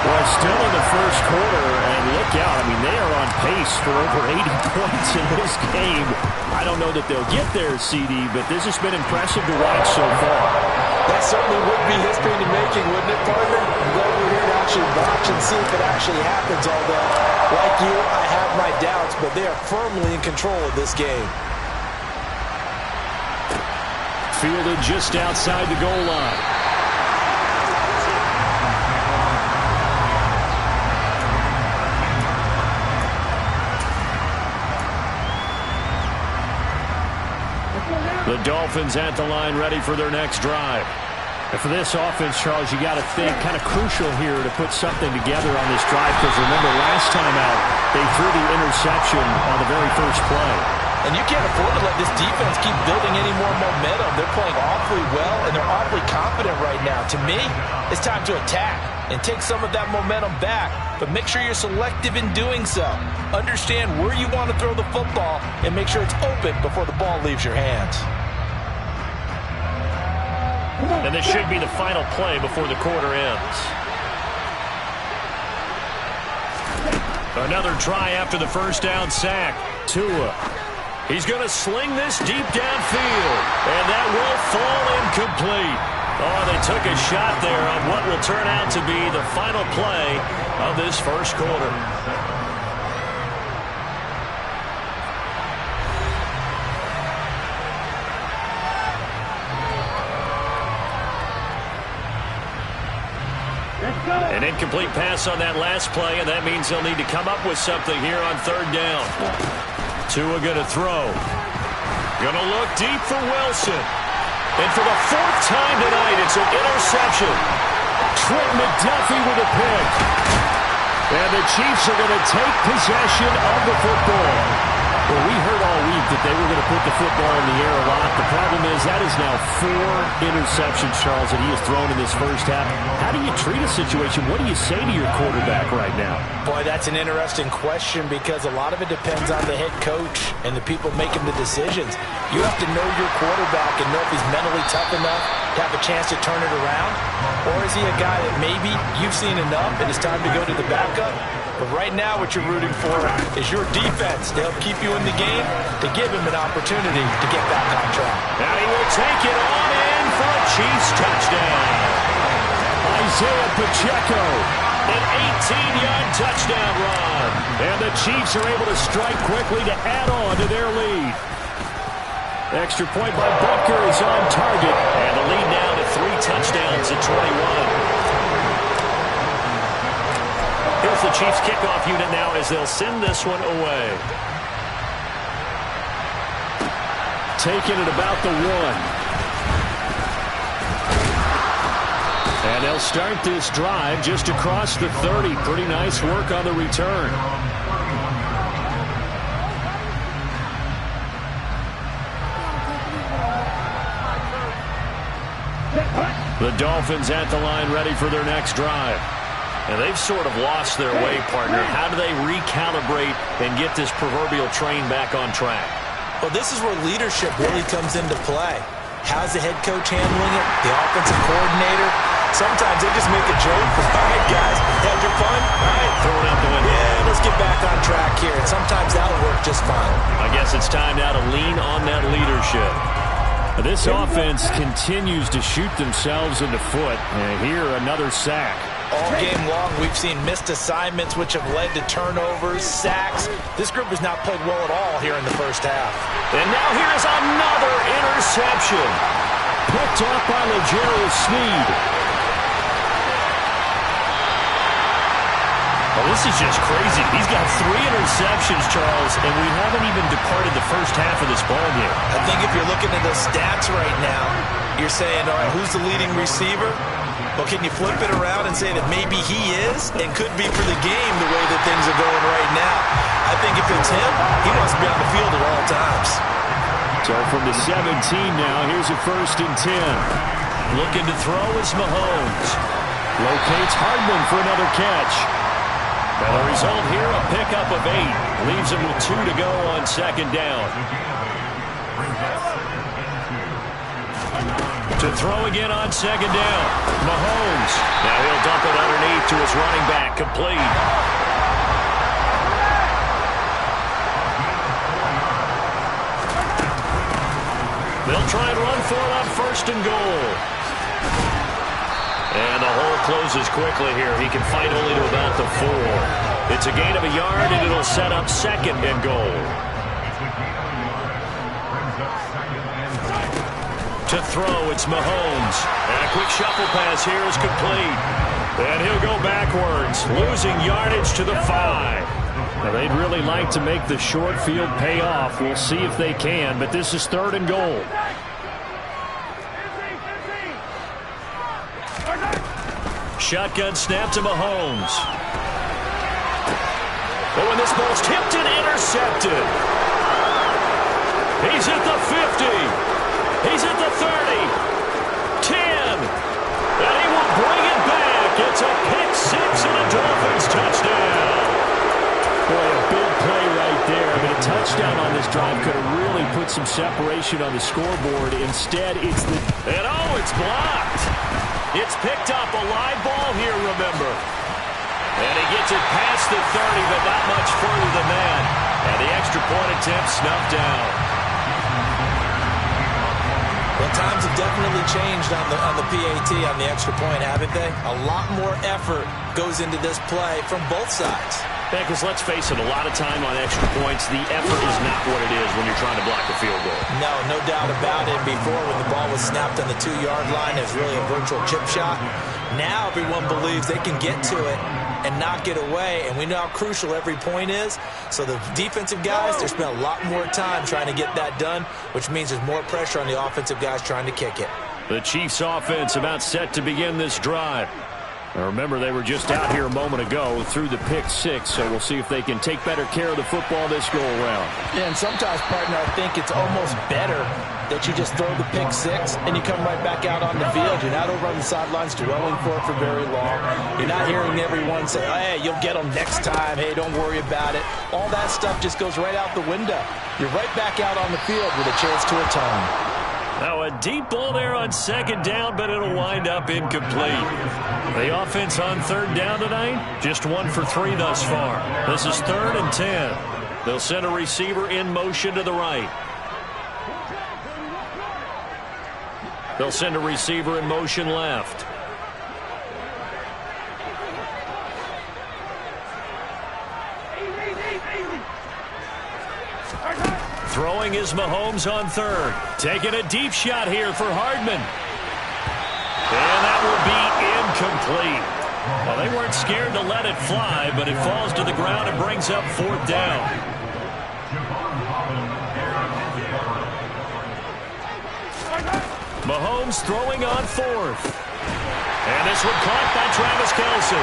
S1: Well, still in the first quarter, and look out. I mean, they are on pace for over 80 points in this game. I don't know that they'll get there, CD, but this has been impressive to watch so far.
S2: That certainly would be history in the making, wouldn't it, partner? I'm glad we're here to actually watch and see if it actually happens, although, like you, I have my doubts, but they are firmly in control of this game.
S1: Fielded just outside the goal line. The Dolphins at the line, ready for their next drive. And for this offense, Charles, you got to think kind of crucial here to put something together on this drive, because remember last time out, they threw the interception on the very first play.
S2: And you can't afford to let this defense keep building any more momentum. They're playing awfully well, and they're awfully confident right now. To me, it's time to attack and take some of that momentum back, but make sure you're selective in doing so. Understand where you want to throw the football and make sure it's open before the ball leaves your hands.
S1: And this should be the final play before the quarter ends. Another try after the first down sack. Tua. He's going to sling this deep downfield, and that will fall incomplete. Oh, they took a shot there on what will turn out to be the final play of this first quarter. An incomplete pass on that last play, and that means they'll need to come up with something here on 3rd down. Tua going to throw. Going to look deep for Wilson. And for the 4th time tonight, it's an interception. Trent McDuffie with a pick. And the Chiefs are going to take possession of the football. Well, we heard all week that they were going to put the football in the air a lot. The problem is
S5: is that is now 4 interceptions, Charles, that he has thrown in this first half. How do you treat a situation? What do you say to your quarterback right now?
S2: Boy, that's an interesting question because a lot of it depends on the head coach and the people making the decisions. You have to know your quarterback and know if he's mentally tough enough to have a chance to turn it around, or is he a guy that maybe you've seen enough and it's time to go to the backup? But right now what you're rooting for is your defense to help keep you in the game, to give him an opportunity to get back on track.
S1: Now he will take it on in for a Chiefs touchdown.
S5: Isaiah Pacheco.
S1: An 18-yard touchdown run.
S5: And the Chiefs are able to strike quickly to add on to their lead. Extra point by Butker is on target.
S1: And the lead now to 3 touchdowns at 21. Here's the Chiefs kickoff unit now as they'll send this one away.
S5: Taking it about the 1. And they'll start this drive just across the 30. Pretty nice work on the return. The Dolphins at the line ready for their next drive.
S1: And they've sort of lost their way, partner. How do they recalibrate and get this proverbial train back on track?
S2: Well, this is where leadership really comes into play. How's the head coach handling it? The offensive coordinator? Sometimes they just make a joke. All right, guys, had your fun? All right,
S1: throw it out the window.
S2: Yeah, let's get back on track here. And sometimes that'll work just fine.
S1: I guess it's time now to lean on that leadership.
S5: This offense continues to shoot themselves in the foot. And here, another sack.
S2: All game long, we've seen missed assignments, which have led to turnovers, sacks. This group has not played well at all here in the first half.
S1: And now here's another interception.
S5: Picked off by L'Jarius Sneed.
S1: Well, this is just crazy. He's got 3 interceptions, Charles, and we haven't even departed the first half of this ballgame.
S2: I think if you're looking at those stats right now, you're saying, all right, who's the leading receiver? Well, can you flip it around and say that maybe he is and could be for the game the way that things are going right now? I think if it's him, he wants to be on the field at all times.
S5: So from the 17 now, here's a 1st and 10.
S1: Looking to throw is Mahomes.
S5: Locates Hardman for another catch.
S1: And the result here, a pickup of 8. Leaves him with 2 to go on 2nd down. To throw again on 2nd down. Mahomes. Now he'll dump it underneath to his running back. Complete. They'll try and run for it on 1st and goal. And the hole closes quickly here. He can fight only to about the 4. It's a gain of a yard, and it'll set up 2nd and goal. To throw, it's Mahomes. And a quick shuffle pass here is complete. And he'll go backwards, losing yardage to the 5.
S5: Now, they'd really like to make the short field pay off. We'll see if they can, but this is 3rd and goal.
S1: Shotgun snap to Mahomes. Oh, and this ball's tipped and intercepted. He's at the 50. He's at the 30, 10, and he will bring it back. It's a pick 6 and a Dolphins touchdown.
S5: Boy, a big play right there. I mean, a touchdown on this drive could have really put some separation on the scoreboard. Instead, it's the...
S1: And oh, it's blocked. It's picked up, a live ball here, remember. And he gets it past the 30, but not much further than that. And the extra point attempt snuffed down.
S2: Well, times have definitely changed on the PAT, on the extra point, haven't they? A lot more effort goes into this play from both sides.
S1: Yeah, because let's face it, a lot of time on extra points, the effort is not what it is when you're trying to block a field goal.
S2: No doubt about it. Before, when the ball was snapped on the 2-yard line, it was really a virtual chip shot. Now everyone believes they can get to it and not get away, and we know how crucial every point is. So the defensive guys, they spent a lot more time trying to get that done, which means there's more pressure on the offensive guys trying to kick it.
S5: The Chiefs offense about set to begin this drive. Now remember, they were just out here a moment ago through the pick 6, so we'll see if they can take better care of the football this go-around.
S2: Yeah, and sometimes, partner, I think it's almost better that you just throw the pick six and you come right back out on the field. You're not over on the sidelines dwelling for it for very long. You're not hearing everyone say, hey, you'll get them next time. Hey, don't worry about it. All that stuff just goes right out the window. You're right back out on the field with a chance to atone.
S5: Now a deep ball there on second down, but it'll wind up incomplete. The offense on third down tonight, just 1 for 3 thus far. This is 3rd and 10. They'll send a receiver in motion to the right. They'll send a receiver in motion left. Throwing is Mahomes on third. Taking a deep shot here for Hardman. And that will be incomplete. Well, they weren't scared to let it fly, but it falls to the ground and brings up 4th down. Mahomes throwing on 4th. And this one caught by Travis Kelce.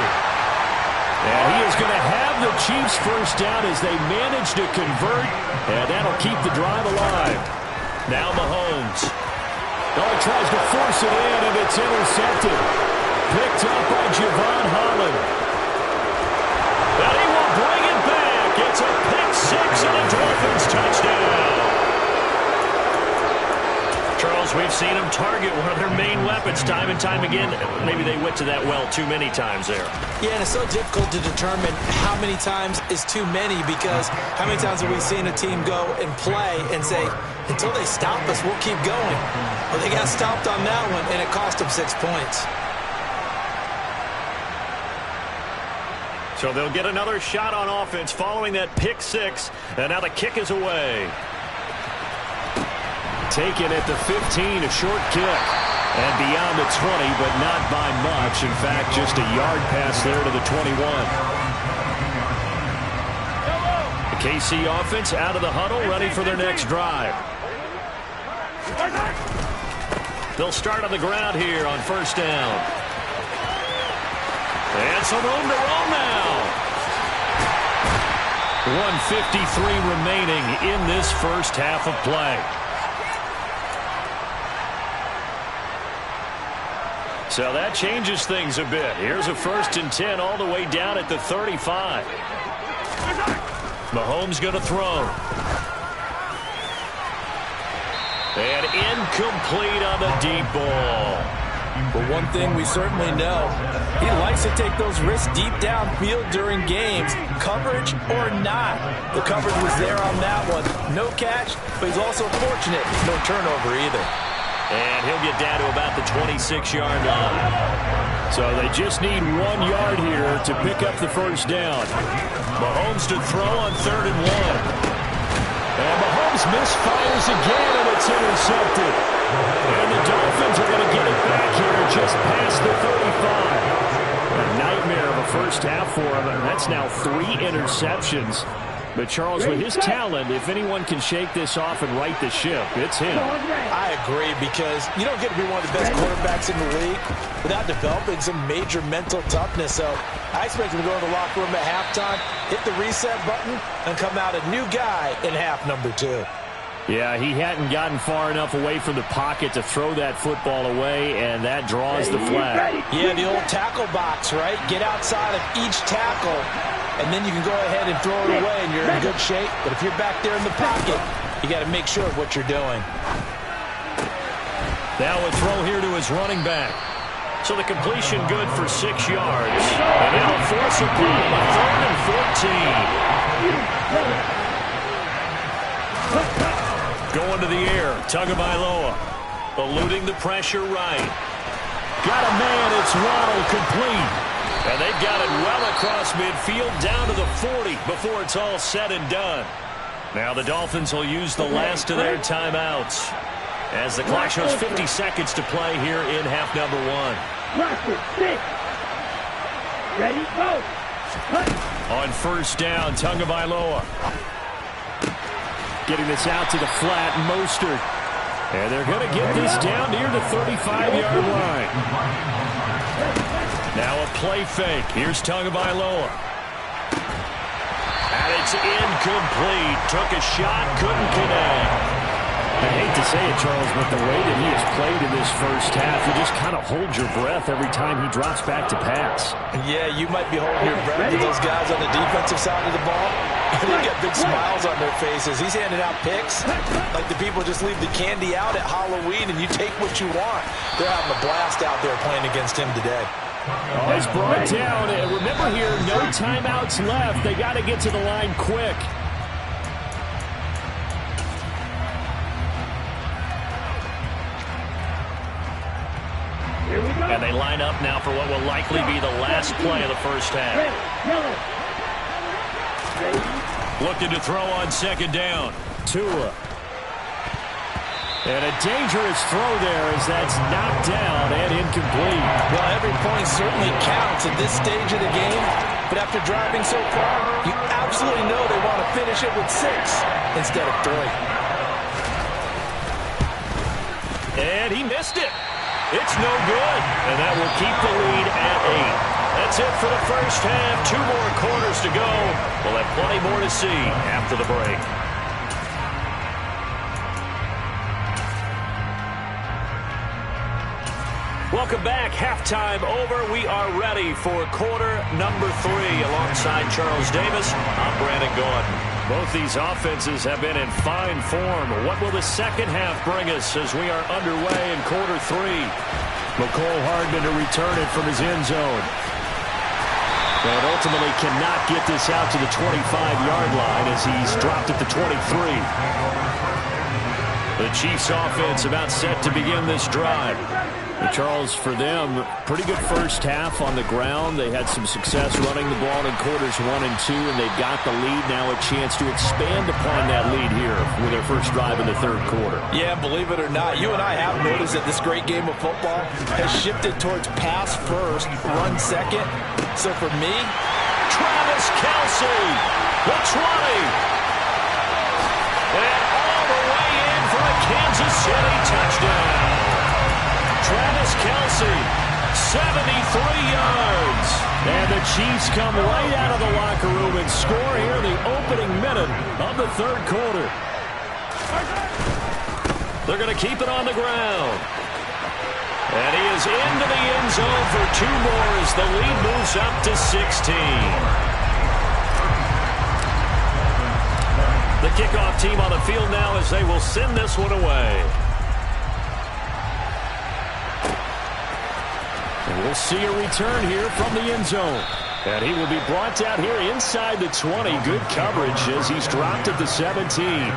S5: And he is going to have the Chiefs first down as they manage to convert, and that'll keep the drive alive. Now Mahomes. Oh, he tries to force it in, and it's intercepted. Picked up by Javon Holland. And he will bring it back. It's a pick six and a Dolphins touchdown. Charles, we've seen them target one of their main weapons time and time again. Maybe they went to that well too many times there.
S2: Yeah, and it's so difficult to determine how many times is too many, because how many times have we seen a team go and play and say, until they stop us, we'll keep going. Well, they got stopped on that one, and it cost them 6 points.
S5: So they'll get another shot on offense following that pick six, and now the kick is away. Taken at the 15, a short kick. And beyond the 20, but not by much. In fact, just a yard pass there to the 21. The KC offense out of the huddle, ready for their next drive. They'll start on the ground here on first down. And some room to roll now. 1:53 remaining in this first half of play. So that changes things a bit. Here's a 1st and 10 all the way down at the 35. Mahomes going to throw. And incomplete on the deep ball.
S2: But one thing we certainly know, he likes to take those risks deep downfield during games, coverage or not. The coverage was there on that one. No catch, but he's also fortunate. No turnover either.
S5: And he'll get down to about the 26-yard line. So they just need 1 yard here to pick up the first down. Mahomes to throw on 3rd and 1. And Mahomes misfires again, and it's intercepted. And the Dolphins are going to get it back here just past the 35. A nightmare of a first half for him, and that's now 3 interceptions. But, Charles, with his talent, if anyone can shake this off and right the ship, it's him.
S2: I agree, because you don't get to be one of the best quarterbacks in the league without developing some major mental toughness. So I expect him to go in the locker room at halftime, hit the reset button, and come out a new guy in half number 2.
S5: Yeah, he hadn't gotten far enough away from the pocket to throw that football away, and that draws the flag.
S2: Yeah, the old tackle box, right? Get outside of each tackle, and then you can go ahead and throw it away, and you're in good shape. But if you're back there in the pocket, you got to make sure of what you're doing.
S5: Now a throw here to his running back. So the completion good for 6 yards. And that'll force a punt on 3rd and 14. Going to the air, Tagovailoa, eluding the pressure right. Got a man, it's Waddle, complete. And they've got it well across midfield, down to the 40 before it's all said and done. Now the Dolphins will use the last of their timeouts as the clock shows 50 seconds to play here in half number 1.
S7: Ready, go.
S5: On first down, Tagovailoa. Getting this out to the flat, Mostert. And they're going to get this down near the 35-yard line. Now a play fake. Here's Tagovailoa. And it's incomplete. Took a shot, couldn't connect. I hate to say it, Charles, but the way that he has played in this first half, you just kind of hold your breath every time he drops back to pass.
S2: Yeah, you might be holding your breath to those guys on the defensive side of the ball. They've got big smiles on their faces. He's handing out picks like the people just leave the candy out at Halloween and you take what you want. They're having a blast out there playing against him today.
S5: It's brought down. And remember here, no timeouts left. They got to get to the line quick. And they line up now for what will likely be the last play of the first half.
S1: Looking to throw on second down.
S5: Tua. And a dangerous throw there as that's knocked down and incomplete.
S2: Well, every point certainly counts at this stage of the game. But after driving so far, you absolutely know they want to finish it with 6 instead of 3.
S5: And he missed it. It's no good. And that will keep the lead at 8. That's it for the first half. 2 more quarters to go. We'll have plenty more to see after the break. Welcome back. Halftime over. We are ready for quarter number 3. Alongside Charles Davis, I'm Brandon Gaudin. Both these offenses have been in fine form. What will the second half bring us as we are underway in quarter 3? McCole Hardman to return it from his end zone. And ultimately cannot get this out to the 25-yard line as he's dropped at the 23. The Chiefs offense about set to begin this drive. And Charles, for them, pretty good first half on the ground. They had some success running the ball in quarters 1 and 2, and they've got the lead now, a chance to expand upon that lead here with their first drive in the third quarter.
S2: Yeah, believe it or not, you and I have noticed that this great game of football has shifted towards pass first, run second. So for me,
S5: Travis Kelce, the 20. And all the way in for a Kansas City touchdown. Travis Kelce, 73 yards. And the Chiefs come right out of the locker room and score here in the opening minute of the third quarter. They're going to keep it on the ground. And he is into the end zone for 2 more as the lead moves up to 16. The kickoff team on the field now as they will send this one away. And we'll see a return here from the end zone. And he will be brought down here inside the 20. Good coverage as he's dropped at the 17.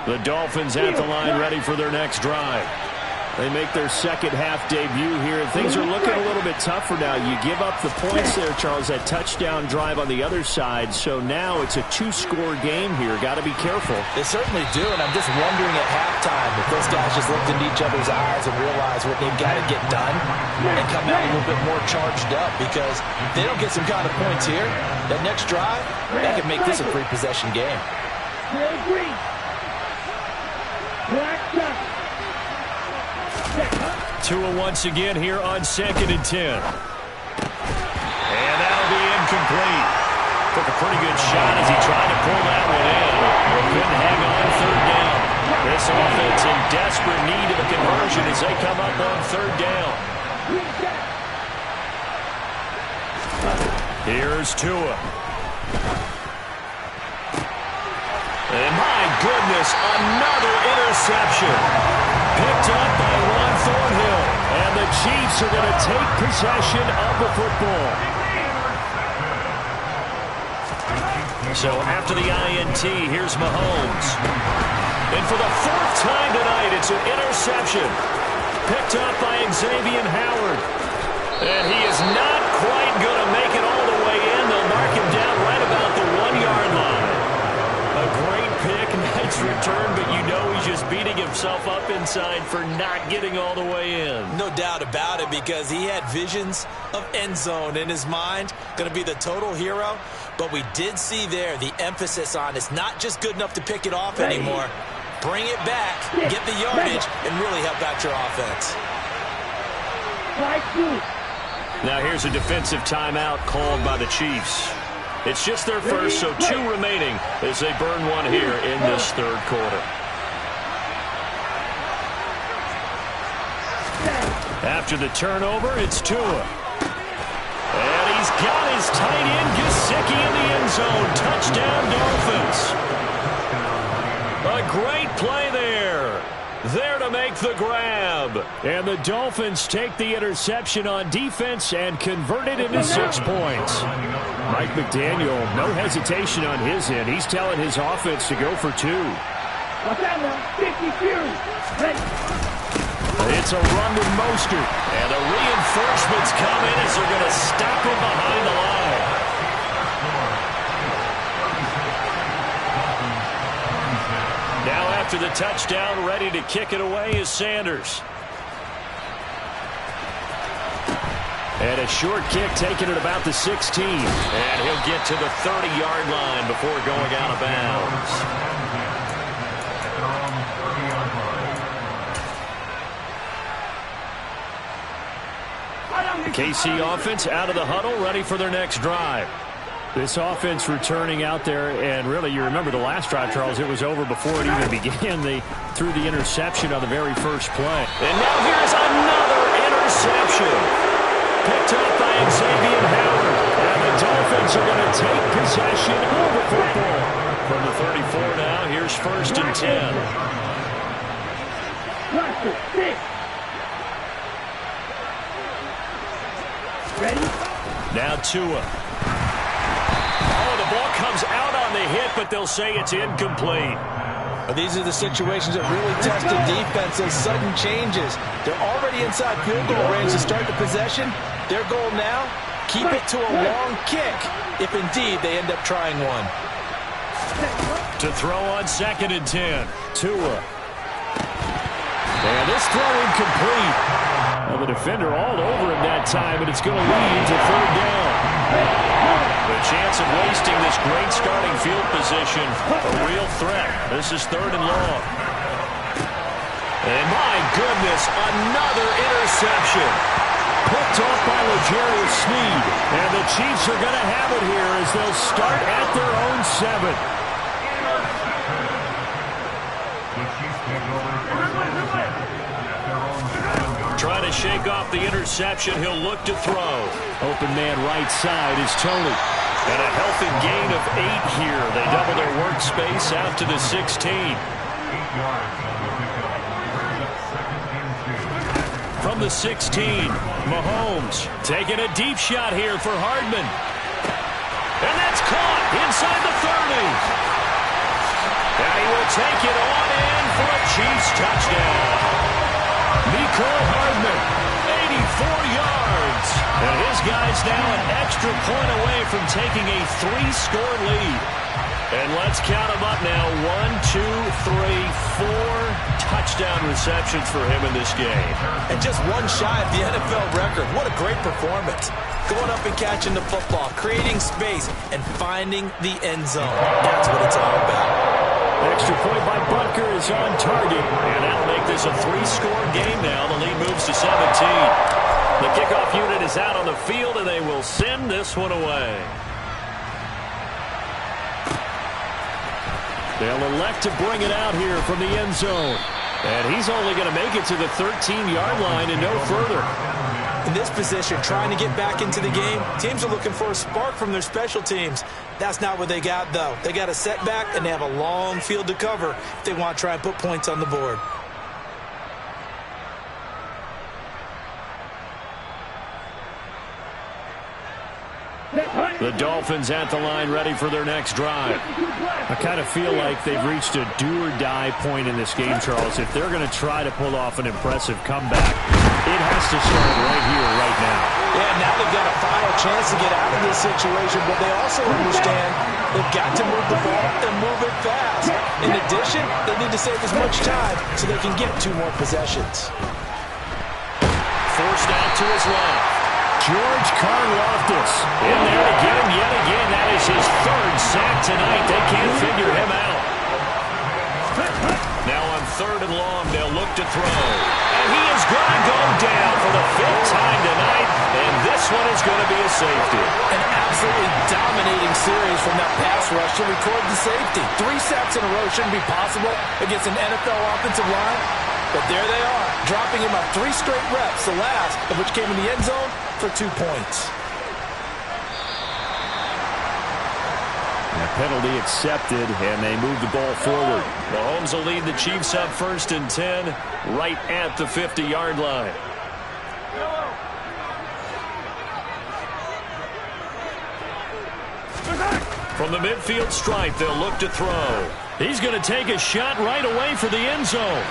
S5: The Dolphins at the line ready for their next drive. They make their second half debut here, and things are looking a little bit tougher now. You give up the points there, Charles, that touchdown drive on the other side. So now it's a 2-score game here. Got to be careful.
S2: They certainly do, and I'm just wondering at halftime if those guys just looked into each other's eyes and realized what they've got to get done and come out a little bit more charged up, because if they don't get some kind of points here, that next drive, that could make this a 3-possession game.
S5: Tua once again here on 2nd and 10. And that'll be incomplete. Took a pretty good shot as he tried to pull that one in. Couldn't hang on 3rd down. This offense in desperate need of a conversion as they come up on 3rd down. Here's Tua. And my goodness, another interception. Picked up by Juan Thornhill. And the Chiefs are going to take possession of the football. So after the INT, here's Mahomes. And for the 4th time tonight, it's an interception. Picked up by Xavier Howard. And he is not quite going to make it all the way in. They'll mark him down right about the 1-yard line. A great pick, nice return, but you know he's just beating himself up inside for not getting all the way in.
S2: No doubt about it, because he had visions of end zone in his mind. Going to be the total hero. But we did see there the emphasis on it's not just good enough to pick it off anymore. Bring it back, get the yardage, and really help out your offense.
S5: Now here's a defensive timeout called by the Chiefs.
S1: It's just their first, so 2 remaining as they burn one here in this third quarter. After the turnover, it's Tua. And he's got his tight end, Gesicki, in the end zone. Touchdown, Dolphins. A great play there. There to make the grab.
S5: And the Dolphins take the interception on defense and convert it into 6 points. Mike McDaniel, no hesitation on his end. He's telling his offense to go for 2.
S1: It's a run with Mostert. And the reinforcements come in as they're going to stop him behind the line. Now after the touchdown, ready to kick it away is Sanders. And a short kick taken at about the 16. And he'll get to the 30-yard line before going out of bounds. KC offense out of the huddle, ready for their next drive.
S5: This offense returning out there, and really, you remember the last drive, Charles, it was over before it even began. They threw the interception on the very first play.
S1: And now here's another interception. Picked up by Xavier Howard. And the Dolphins are going to take possession of the football. From the 34 now, here's 1st and 10.
S7: Ready?
S1: Now Tua. Oh, the ball comes out on the hit, but they'll say it's incomplete.
S2: These are the situations that really test the defense, those sudden changes. They're already inside field goal range to start the possession. Their goal now, keep it to a long kick, if indeed they end up trying one.
S1: To throw on 2nd and 10. Tua.
S5: And this throw incomplete. Well, the defender all over him that time, and it's going to lead to 3rd down.
S1: The chance of wasting this great starting field position, a real threat. This is 3rd and long. And my goodness, another interception. Picked off by L'Jarius Sneed. And the Chiefs are going to have it here as they'll start at their own 7. Trying to shake off the interception. He'll look to throw.
S5: Open man right side is Tony.
S1: And a healthy gain of 8 here. They double their workspace out to the 16. From the 16, Mahomes taking a deep shot here for Hardman. And that's caught inside the 30. And he will take it on in for a Chiefs touchdown. Mecole Hardman, 84 yards. And his guy's now an extra point away from taking a 3-score lead. And let's count them up now. 1, 2, 3, 4 touchdown receptions for him in this game.
S2: And just one shy of the NFL record. What a great performance. Going up and catching the football, creating space, and finding the end zone. That's what it's all about.
S5: Extra point by Butker is on target.
S1: And that'll make this a 3-score game now. The lead moves to 17. The kickoff unit is out on the field, and they will send this one away.
S5: They'll elect to bring it out here from the end zone. And he's only going to make it to the 13-yard line and no further.
S2: In this position, trying to get back into the game, teams are looking for a spark from their special teams. That's not what they got, though. They got a setback, and they have a long field to cover if they want to try and put points on the board.
S5: The Dolphins at the line ready for their next drive. I kind of feel like they've reached a do-or-die point in this game, Charles. If they're going to try to pull off an impressive comeback, it has to start right here, right now.
S2: Yeah, now they've got a final chance to get out of this situation, but they also understand they've got to move the ball and move it fast. In addition, they need to save as much time so they can get 2 more possessions.
S1: Forced out to his left.
S5: George Karlaftis
S1: in there to get him yet again. That is his 3rd sack tonight. They can't figure him out. Now on 3rd and long. They'll look to throw. And he is going to go down for the 5th time tonight. And this one is going to be a safety.
S2: An absolutely dominating series from that pass rush to record the safety. 3 sacks in a row shouldn't be possible against an NFL offensive line. But there they are, dropping him up 3 straight reps, the last of which came in the end zone for 2 points.
S5: A penalty accepted, and they move the ball forward.
S1: Mahomes will lead the Chiefs up 1st and 10, right at the 50-yard line. From the midfield stripe, they'll look to throw.
S5: He's going to take a shot right away for the end zone.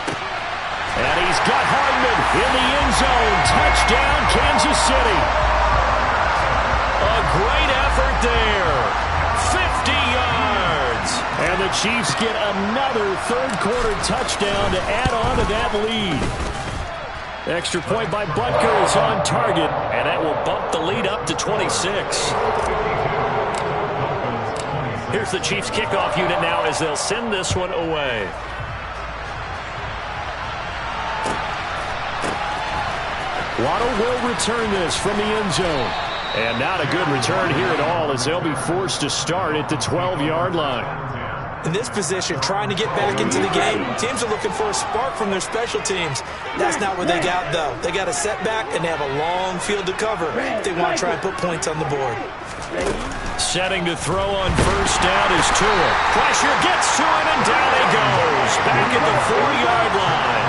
S5: And he's got Hardman in the end zone. Touchdown, Kansas City.
S1: A great effort there. 50 yards.
S5: And the Chiefs get another 3rd-quarter touchdown to add on to that lead. Extra point by Butker is on target,
S1: and that will bump the lead up to 26. Here's the Chiefs kickoff unit now as they'll send this one away.
S5: Waddle will return this from the end zone.
S1: And not a good return here at all as they'll be forced to start at the 12-yard line.
S2: In this position, trying to get back into the game, teams are looking for a spark from their special teams. That's not what they got, though. They got a setback, and they have a long field to cover if they want to try and put points on the board.
S1: Setting to throw on 1st down is Tua. Pressure gets to him, and down he goes. Back at the 4-yard line.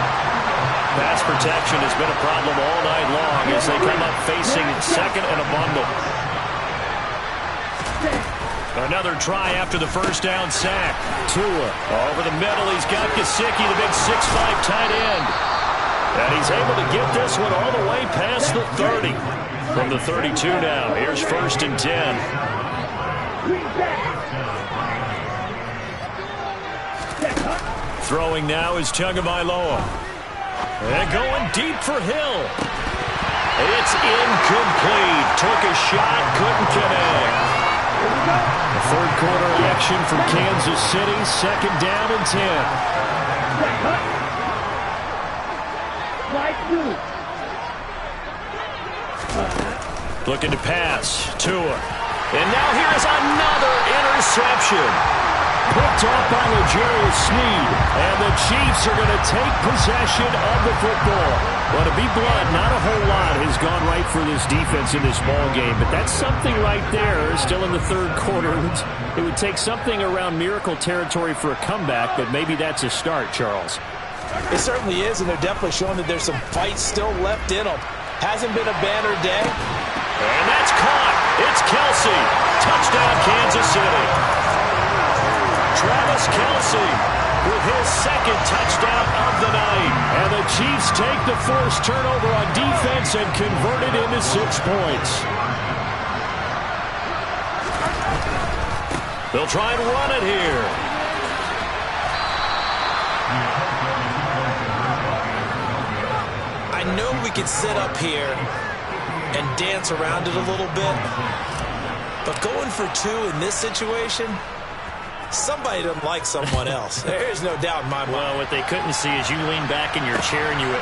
S1: Pass protection has been a problem all night long as they come up facing 2nd and a bundle. Another try after the 1st down sack. Tua over the middle. He's got Gesicki, the big 6'5" tight end. And he's able to get this one all the way past the 30. From the 32 now, here's 1st and 10. Throwing now is Tagovailoa. And going deep for Hill. It's incomplete. Took a shot, couldn't connect.
S5: The 3rd-quarter action from Kansas City. 2nd down and 10.
S1: Looking to pass. Tua. And now here is another interception.
S5: Picked off by L'Jarius Sneed. And the Chiefs are going to take possession of the football. Well, to be blunt, not a whole lot has gone right for this defense in this ball game. But that's something right there. Still in the 3rd quarter. It would take something around miracle territory for a comeback, but maybe that's a start, Charles.
S2: It certainly is, and they're definitely showing that there's some fight still left in them. Hasn't been a banner day.
S1: And that's caught. It's Kelce. Touchdown, Kansas City. Travis Kelce with his 2nd touchdown of the night.
S5: And the Chiefs take the forced turnover on defense and convert it into 6 points.
S1: They'll try and run it here.
S2: I know we could sit up here and dance around it a little bit, but going for 2 in this situation, somebody doesn't like someone else. There's no doubt in my mind.
S1: Well, what they couldn't see is you lean back in your chair and you went,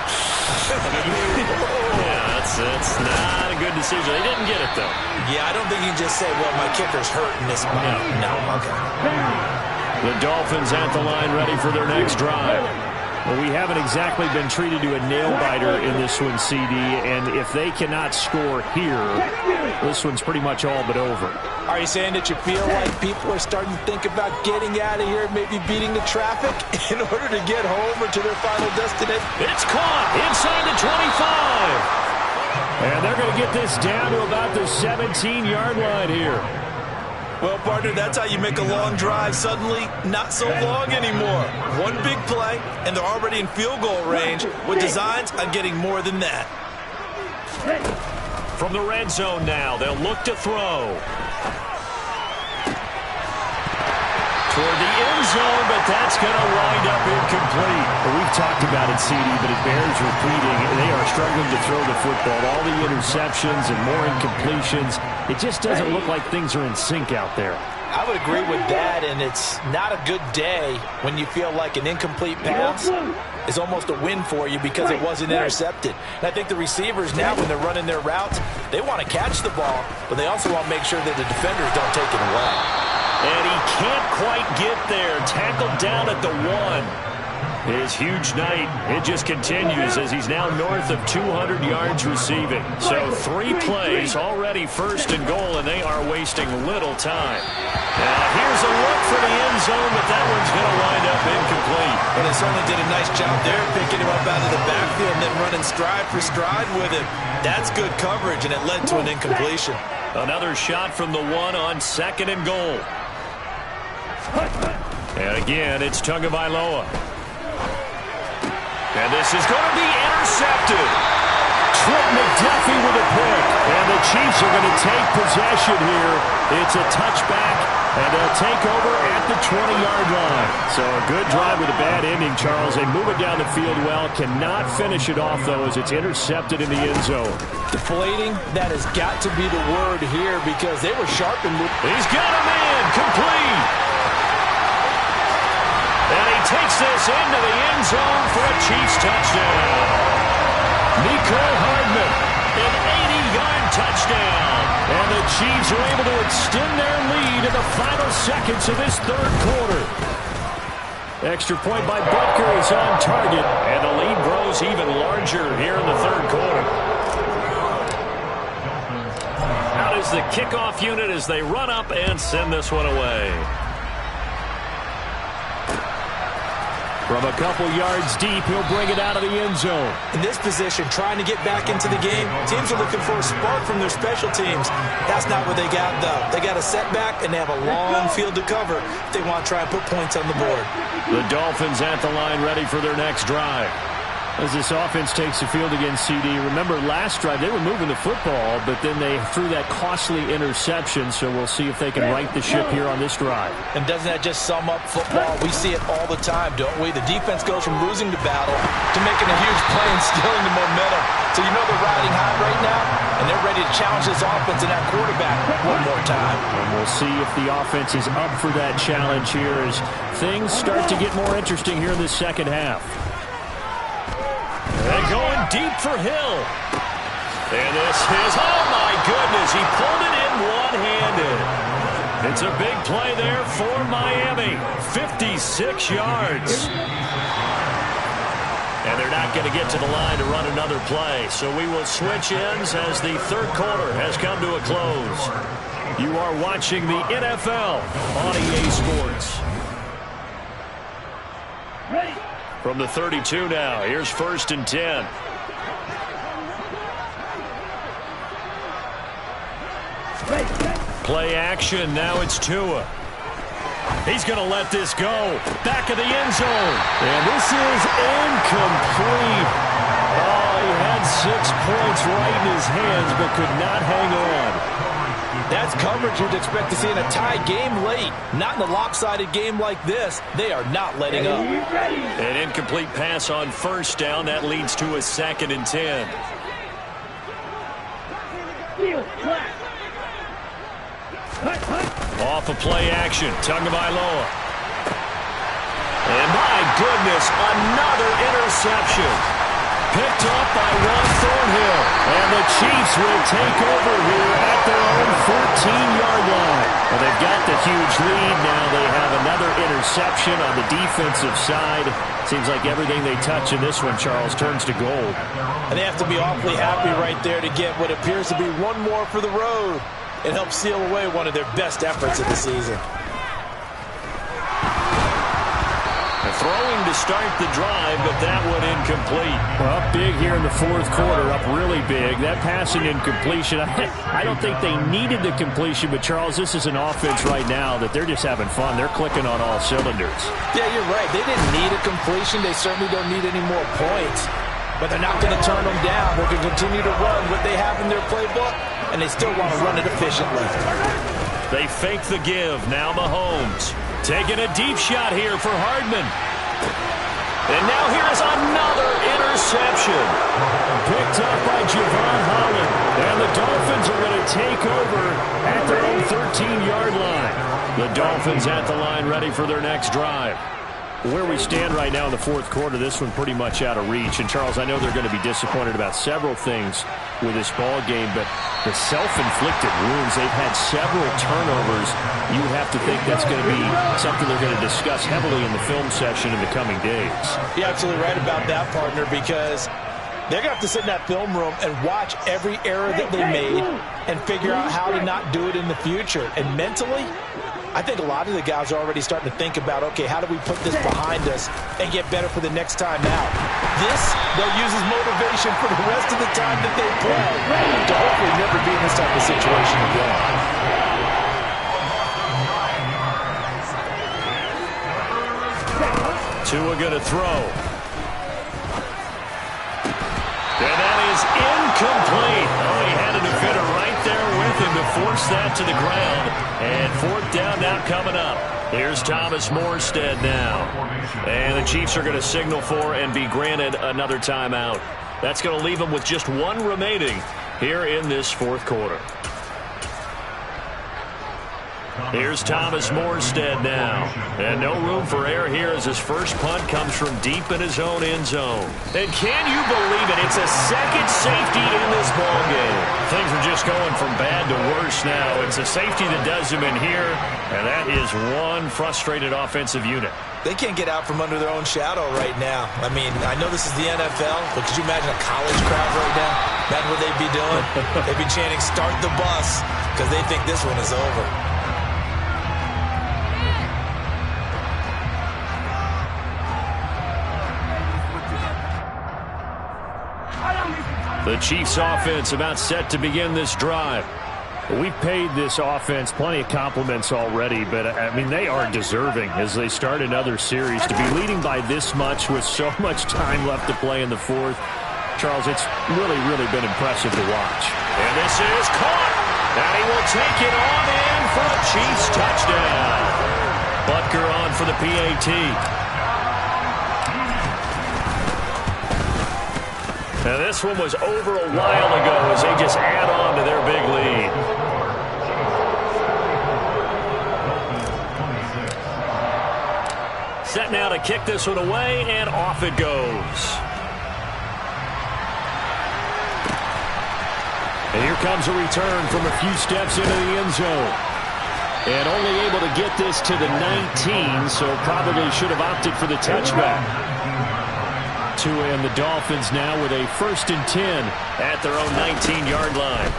S1: yeah, that's not a good decision. They didn't get it, though.
S2: Yeah, I don't think you can just say, well, my kicker's hurt in this moment. No, okay.
S1: The Dolphins at the line ready for their next drive.
S5: Well, we haven't exactly been treated to a nail-biter in this one, CD, and if they cannot score here, this one's pretty much all but over.
S2: Are you saying that you feel like people are starting to think about getting out of here, maybe beating the traffic in order to get home or to their final destination?
S1: It's caught inside the 25.
S5: And they're going to get this down to about the 17-yard line here.
S3: Well, partner, that's how you make a long drive suddenly not so long anymore. One big play, and they're already in field goal range with designs on getting more than that.
S1: From the red zone now, they'll look to throw. Toward the end zone, but that's going to wind up incomplete.
S5: Well, we've talked about it, CD, but it bears repeating. They are struggling to throw the football. All the interceptions and more incompletions. It just doesn't look like things are in sync out there.
S2: I would agree with that, and it's not a good day when you feel like an incomplete pass is almost a win for you because it wasn't intercepted. And I think the receivers now, when they're running their routes, they want to catch the ball, but they also want to make sure that the defenders don't take it away.
S5: And he can't quite get there. Tackled down at the 1. His huge night, it just continues as he's now north of 200 yards receiving. So 3 plays, already first and goal, and they are wasting little time. Now here's a look for the end zone, but that one's going to wind up incomplete.
S2: And they certainly did a nice job there, picking him up out of the backfield and then running stride for stride with him. That's good coverage, and it led to an incompletion.
S5: Another shot from the 1 on 2nd and goal. And again, it's Tagovailoa. And this is going to be intercepted. Trent McDuffie with a pick. And the Chiefs are going to take possession here. It's a touchback, and they'll take over at the 20-yard line. So a good drive with a bad ending, Charles. They move it down the field well. Cannot finish it off, though, as it's intercepted in the end zone.
S2: Deflating, that has got to be the word here because they were sharp and
S5: he's got a man complete. And he takes this into the end zone for a Chiefs touchdown. Mecole Hardman, an 80-yard touchdown. And the Chiefs are able to extend their lead in the final seconds of this 3rd quarter. Extra point by Butker is on target, and the lead grows even larger here in the 3rd quarter. Out is the kickoff unit as they run up and send this one away. From a couple yards deep, he'll bring it out of the end zone.
S2: In this position, trying to get back into the game, teams are looking for a spark from their special teams. That's not what they got, though. They got a setback, and they have a long field to cover if they want to try and put points on the board.
S5: The Dolphins at the line ready for their next drive. As this offense takes the field against CD, remember last drive they were moving the football, but then they threw that costly interception, so we'll see if they can right the ship here on this drive.
S2: And doesn't that just sum up football? We see it all the time, don't we? The defense goes from losing the battle to making a huge play and stealing the momentum. So you know they're riding high right now, and they're ready to challenge this offense and that quarterback one more time.
S5: And we'll see if the offense is up for that challenge here as things start to get more interesting here in the 2nd half. And going deep for Hill. And this is, oh my goodness, he pulled it in one-handed. It's a big play there for Miami. 56 yards. And they're not going to get to the line to run another play. So we will switch ends as the 3rd quarter has come to a close. You are watching the NFL on EA Sports.
S7: Ready.
S5: From the 32 now, here's 1st and 10. Play action, now it's Tua. He's going to let this go. Back of the end zone. And this is incomplete. Oh, he had 6 points right in his hands, but could not hang on.
S2: That's coverage you'd expect to see in a tie game late. Not in a lopsided game like this. They are not letting up.
S5: An incomplete pass on 1st down. That leads to a 2nd and 10. Off of play action. Tagovailoa. And my goodness, another interception. Picked up by Juan Thornhill. And the Chiefs will take over here at their own 14-yard line. Well, they've got the huge lead now. They have another interception on the defensive side. Seems like everything they touch in this one, Charles, turns to gold.
S2: And they have to be awfully happy right there to get what appears to be one more for the road. It helps seal away one of their best efforts of the season.
S5: Throwing to start the drive, but that one incomplete. Well, up big here in the 4th quarter, up really big. That passing incompletion, I don't think they needed the completion, but Charles, this is an offense right now that they're just having fun. They're clicking on all cylinders.
S2: Yeah, you're right. They didn't need a completion. They certainly don't need any more points, but they're not going to turn them down. They're going to continue to run what they have in their playbook, and they still want to run it efficiently.
S5: They fake the give. Now Mahomes taking a deep shot here for Hardman. And now here's another interception. Picked up by Javon Holland. And the Dolphins are going to take over at their own 13-yard line. The Dolphins at the line ready for their next drive. Where we stand right now in the fourth quarter, this one pretty much out of reach. And, Charles, I know they're going to be disappointed about several things with this ball game, but the self-inflicted wounds, they've had several turnovers. You have to think that's going to be something they're going to discuss heavily in the film session in the coming days.
S2: You're absolutely right about that, partner, because they're going to have to sit in that film room and watch every error that they made and figure out how to not do it in the future. And mentally, I think a lot of the guys are already starting to think about, okay, how do we put this behind us and get better for the next time out? This, they'll use as motivation for the rest of the time that they play to hopefully never be in this type of situation again.
S5: Tua going to throw. And that is incomplete. Oh, he had a defender right there with him to force that to the ground. And fourth down now coming up. Here's Thomas Morstead now. And the Chiefs are going to signal for and be granted another timeout. That's going to leave them with just one remaining here in this fourth quarter. Here's Thomas Morstead now. And no room for error here as his first punt comes from deep in his own end zone. And can you believe it? It's a second safety in this ballgame. Things are just going from bad to worse now. It's a safety that does them in here, and that is one frustrated offensive unit.
S2: They can't get out from under their own shadow right now. I mean, I know this is the NFL, but could you imagine a college crowd right now? Imagine what they'd be doing. They'd be chanting, "Start the bus," because they think this one is over.
S5: The Chiefs offense about set to begin this drive. We've paid this offense plenty of compliments already, but, I mean, they are deserving as they start another series. To be leading by this much with so much time left to play in the fourth, Charles, it's really, really been impressive to watch.
S1: And this is caught. And he will take it on in for a Chiefs touchdown.
S5: Butker on for the PAT.
S1: Now this one was over a while ago as they just add on to their big lead.
S5: Set now to kick this one away, and off it goes. And here comes a return from a few steps into the end zone. And only able to get this to the 19, so probably should have opted for the touchback. Tua and the Dolphins now with a 1st and 10 at their own 19-yard line.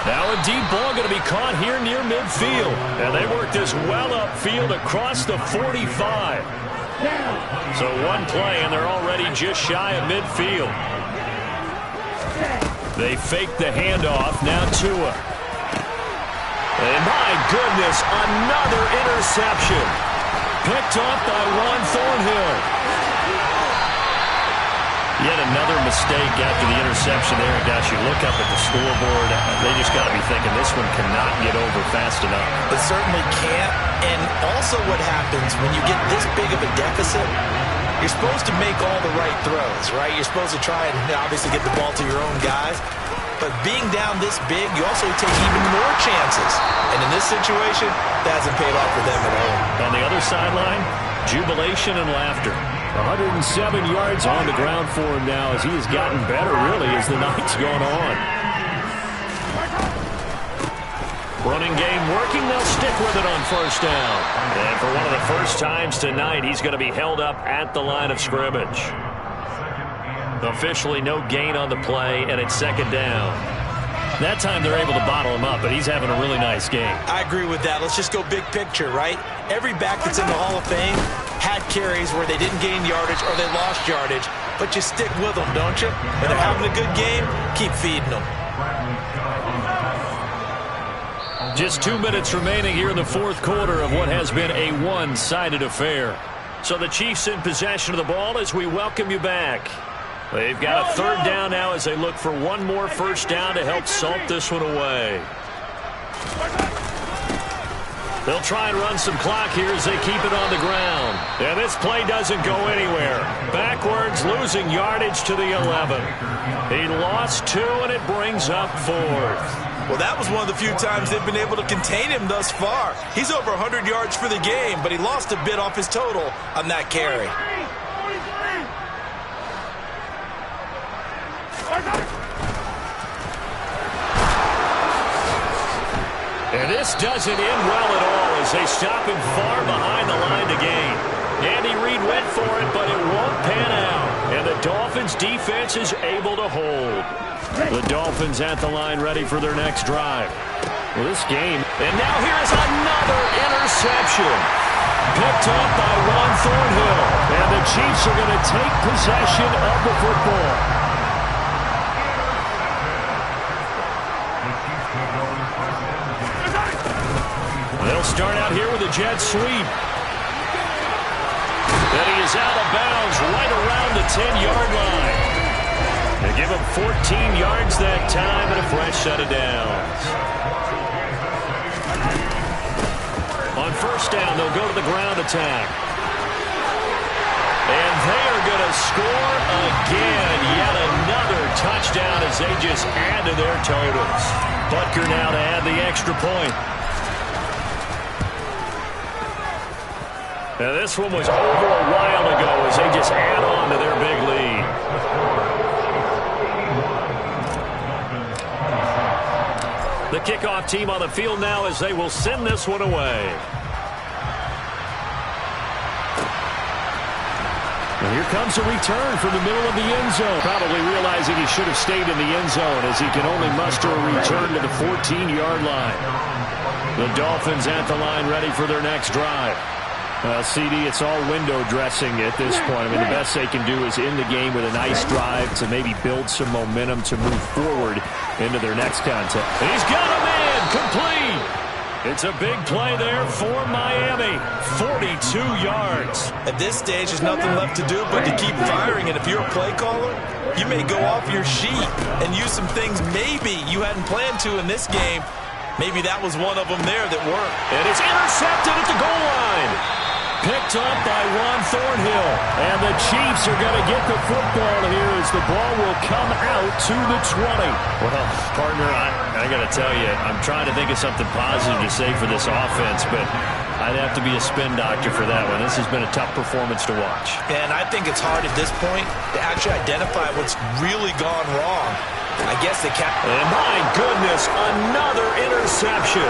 S5: Now a deep ball going to be caught here near midfield. And they work this well upfield across the 45. So one play and they're already just shy of midfield. They fake the handoff. Now Tua. And my goodness, another interception. Picked off by Juan Thornhill. Yet another mistake after the interception there. And gosh, you look up at the scoreboard, they just got to be thinking this one cannot get over fast enough.
S2: It certainly can't. And also what happens when you get this big of a deficit, you're supposed to make all the right throws, right? You're supposed to try and obviously get the ball to your own guys. But being down this big, you also take even more chances. And in this situation, that hasn't paid off for them at all.
S5: On the other sideline, jubilation and laughter. 107 yards on the ground for him now as he has gotten better, really, as the night's gone on. Running game working. They'll stick with it on 1st down. And for one of the first times tonight, he's going to be held up at the line of scrimmage. Officially no gain on the play, and it's 2nd down. That time they're able to bottle him up, but he's having a really nice game.
S2: I agree with that. Let's just go big picture, right? Every back that's in the Hall of Fame had carries where they didn't gain yardage or they lost yardage, but you stick with them, don't you? When they're having a good game, keep feeding them.
S5: Just 2 minutes remaining here in the fourth quarter of what has been a one-sided affair. So the Chiefs in possession of the ball as we welcome you back. They've got a 3rd down now as they look for one more 1st down to help salt this one away. They'll try and run some clock here as they keep it on the ground. And this play doesn't go anywhere. Backwards, losing yardage to the 11. He lost 2, and it brings up 4th.
S3: Well, that was one of the few times they've been able to contain him thus far. He's over 100 yards for the game, but he lost a bit off his total on that carry.
S5: And this doesn't end well at all as they stop him far behind the line to gain. Andy Reid went for it, but it won't pan out. And the Dolphins' defense is able to hold. The Dolphins at the line ready for their next drive. Well, this game, and now here's another interception. Picked up by Juan Thornhill. And the Chiefs are going to take possession of the football. They'll start out here with a jet sweep. And he is out of bounds right around the 10-yard line. They give him 14 yards that time and a fresh set of downs. On first down, they'll go to the ground attack. And they are going to score again. Yet another touchdown as they just add to their totals. Butker now to add the extra point. Now this one was over a while ago as they just add on to their big lead. The kickoff team on the field now as they will send this one away. And here comes a return from the middle of the end zone. Probably realizing he should have stayed in the end zone as he can only muster a return to the 14-yard line. The Dolphins at the line ready for their next drive. CD, it's all window dressing at this point. I mean, the best they can do is end the game with a nice drive to maybe build some momentum to move forward into their next contest. He's got him in, complete. It's a big play there for Miami, 42 yards.
S3: At this stage, there's nothing left to do but to keep firing. And if you're a play caller, you may go off your sheet and use some things maybe you hadn't planned to in this game. Maybe that was one of them there that worked.
S5: And it's intercepted at the goal line. Picked up by Juan Thornhill. And the Chiefs are going to get the football here as the ball will come out to the 20. Well, partner, I got to tell you, I'm trying to think of something positive to say for this offense, but I'd have to be a spin doctor for that one. This has been a tough performance to watch.
S3: And I think it's hard at this point to actually identify what's really gone wrong. I guess they can't.
S5: And my goodness, another interception.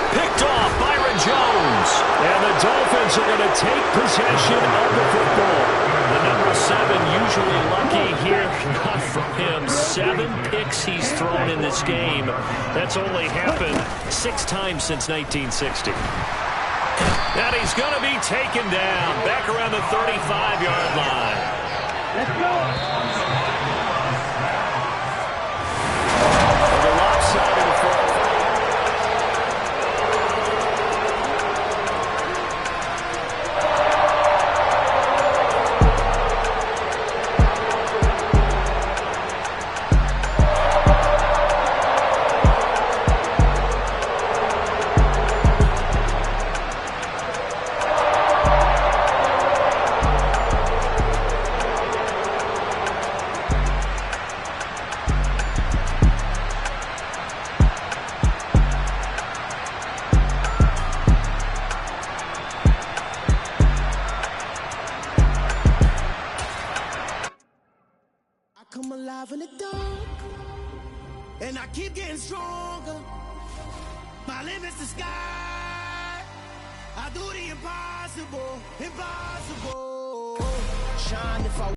S5: Picked off Byron Jones. And the Dolphins are going to take possession of the football. The number 7 usually lucky here. Not from him. 7 picks he's thrown in this game. That's only happened 6 times since 1960. And he's going to be taken down back around the 35-yard line.
S7: Let's go.
S5: The lopsided football.
S9: Come alive in the dark, and I keep getting stronger. My limit's the sky. I do the impossible, impossible. Shine if I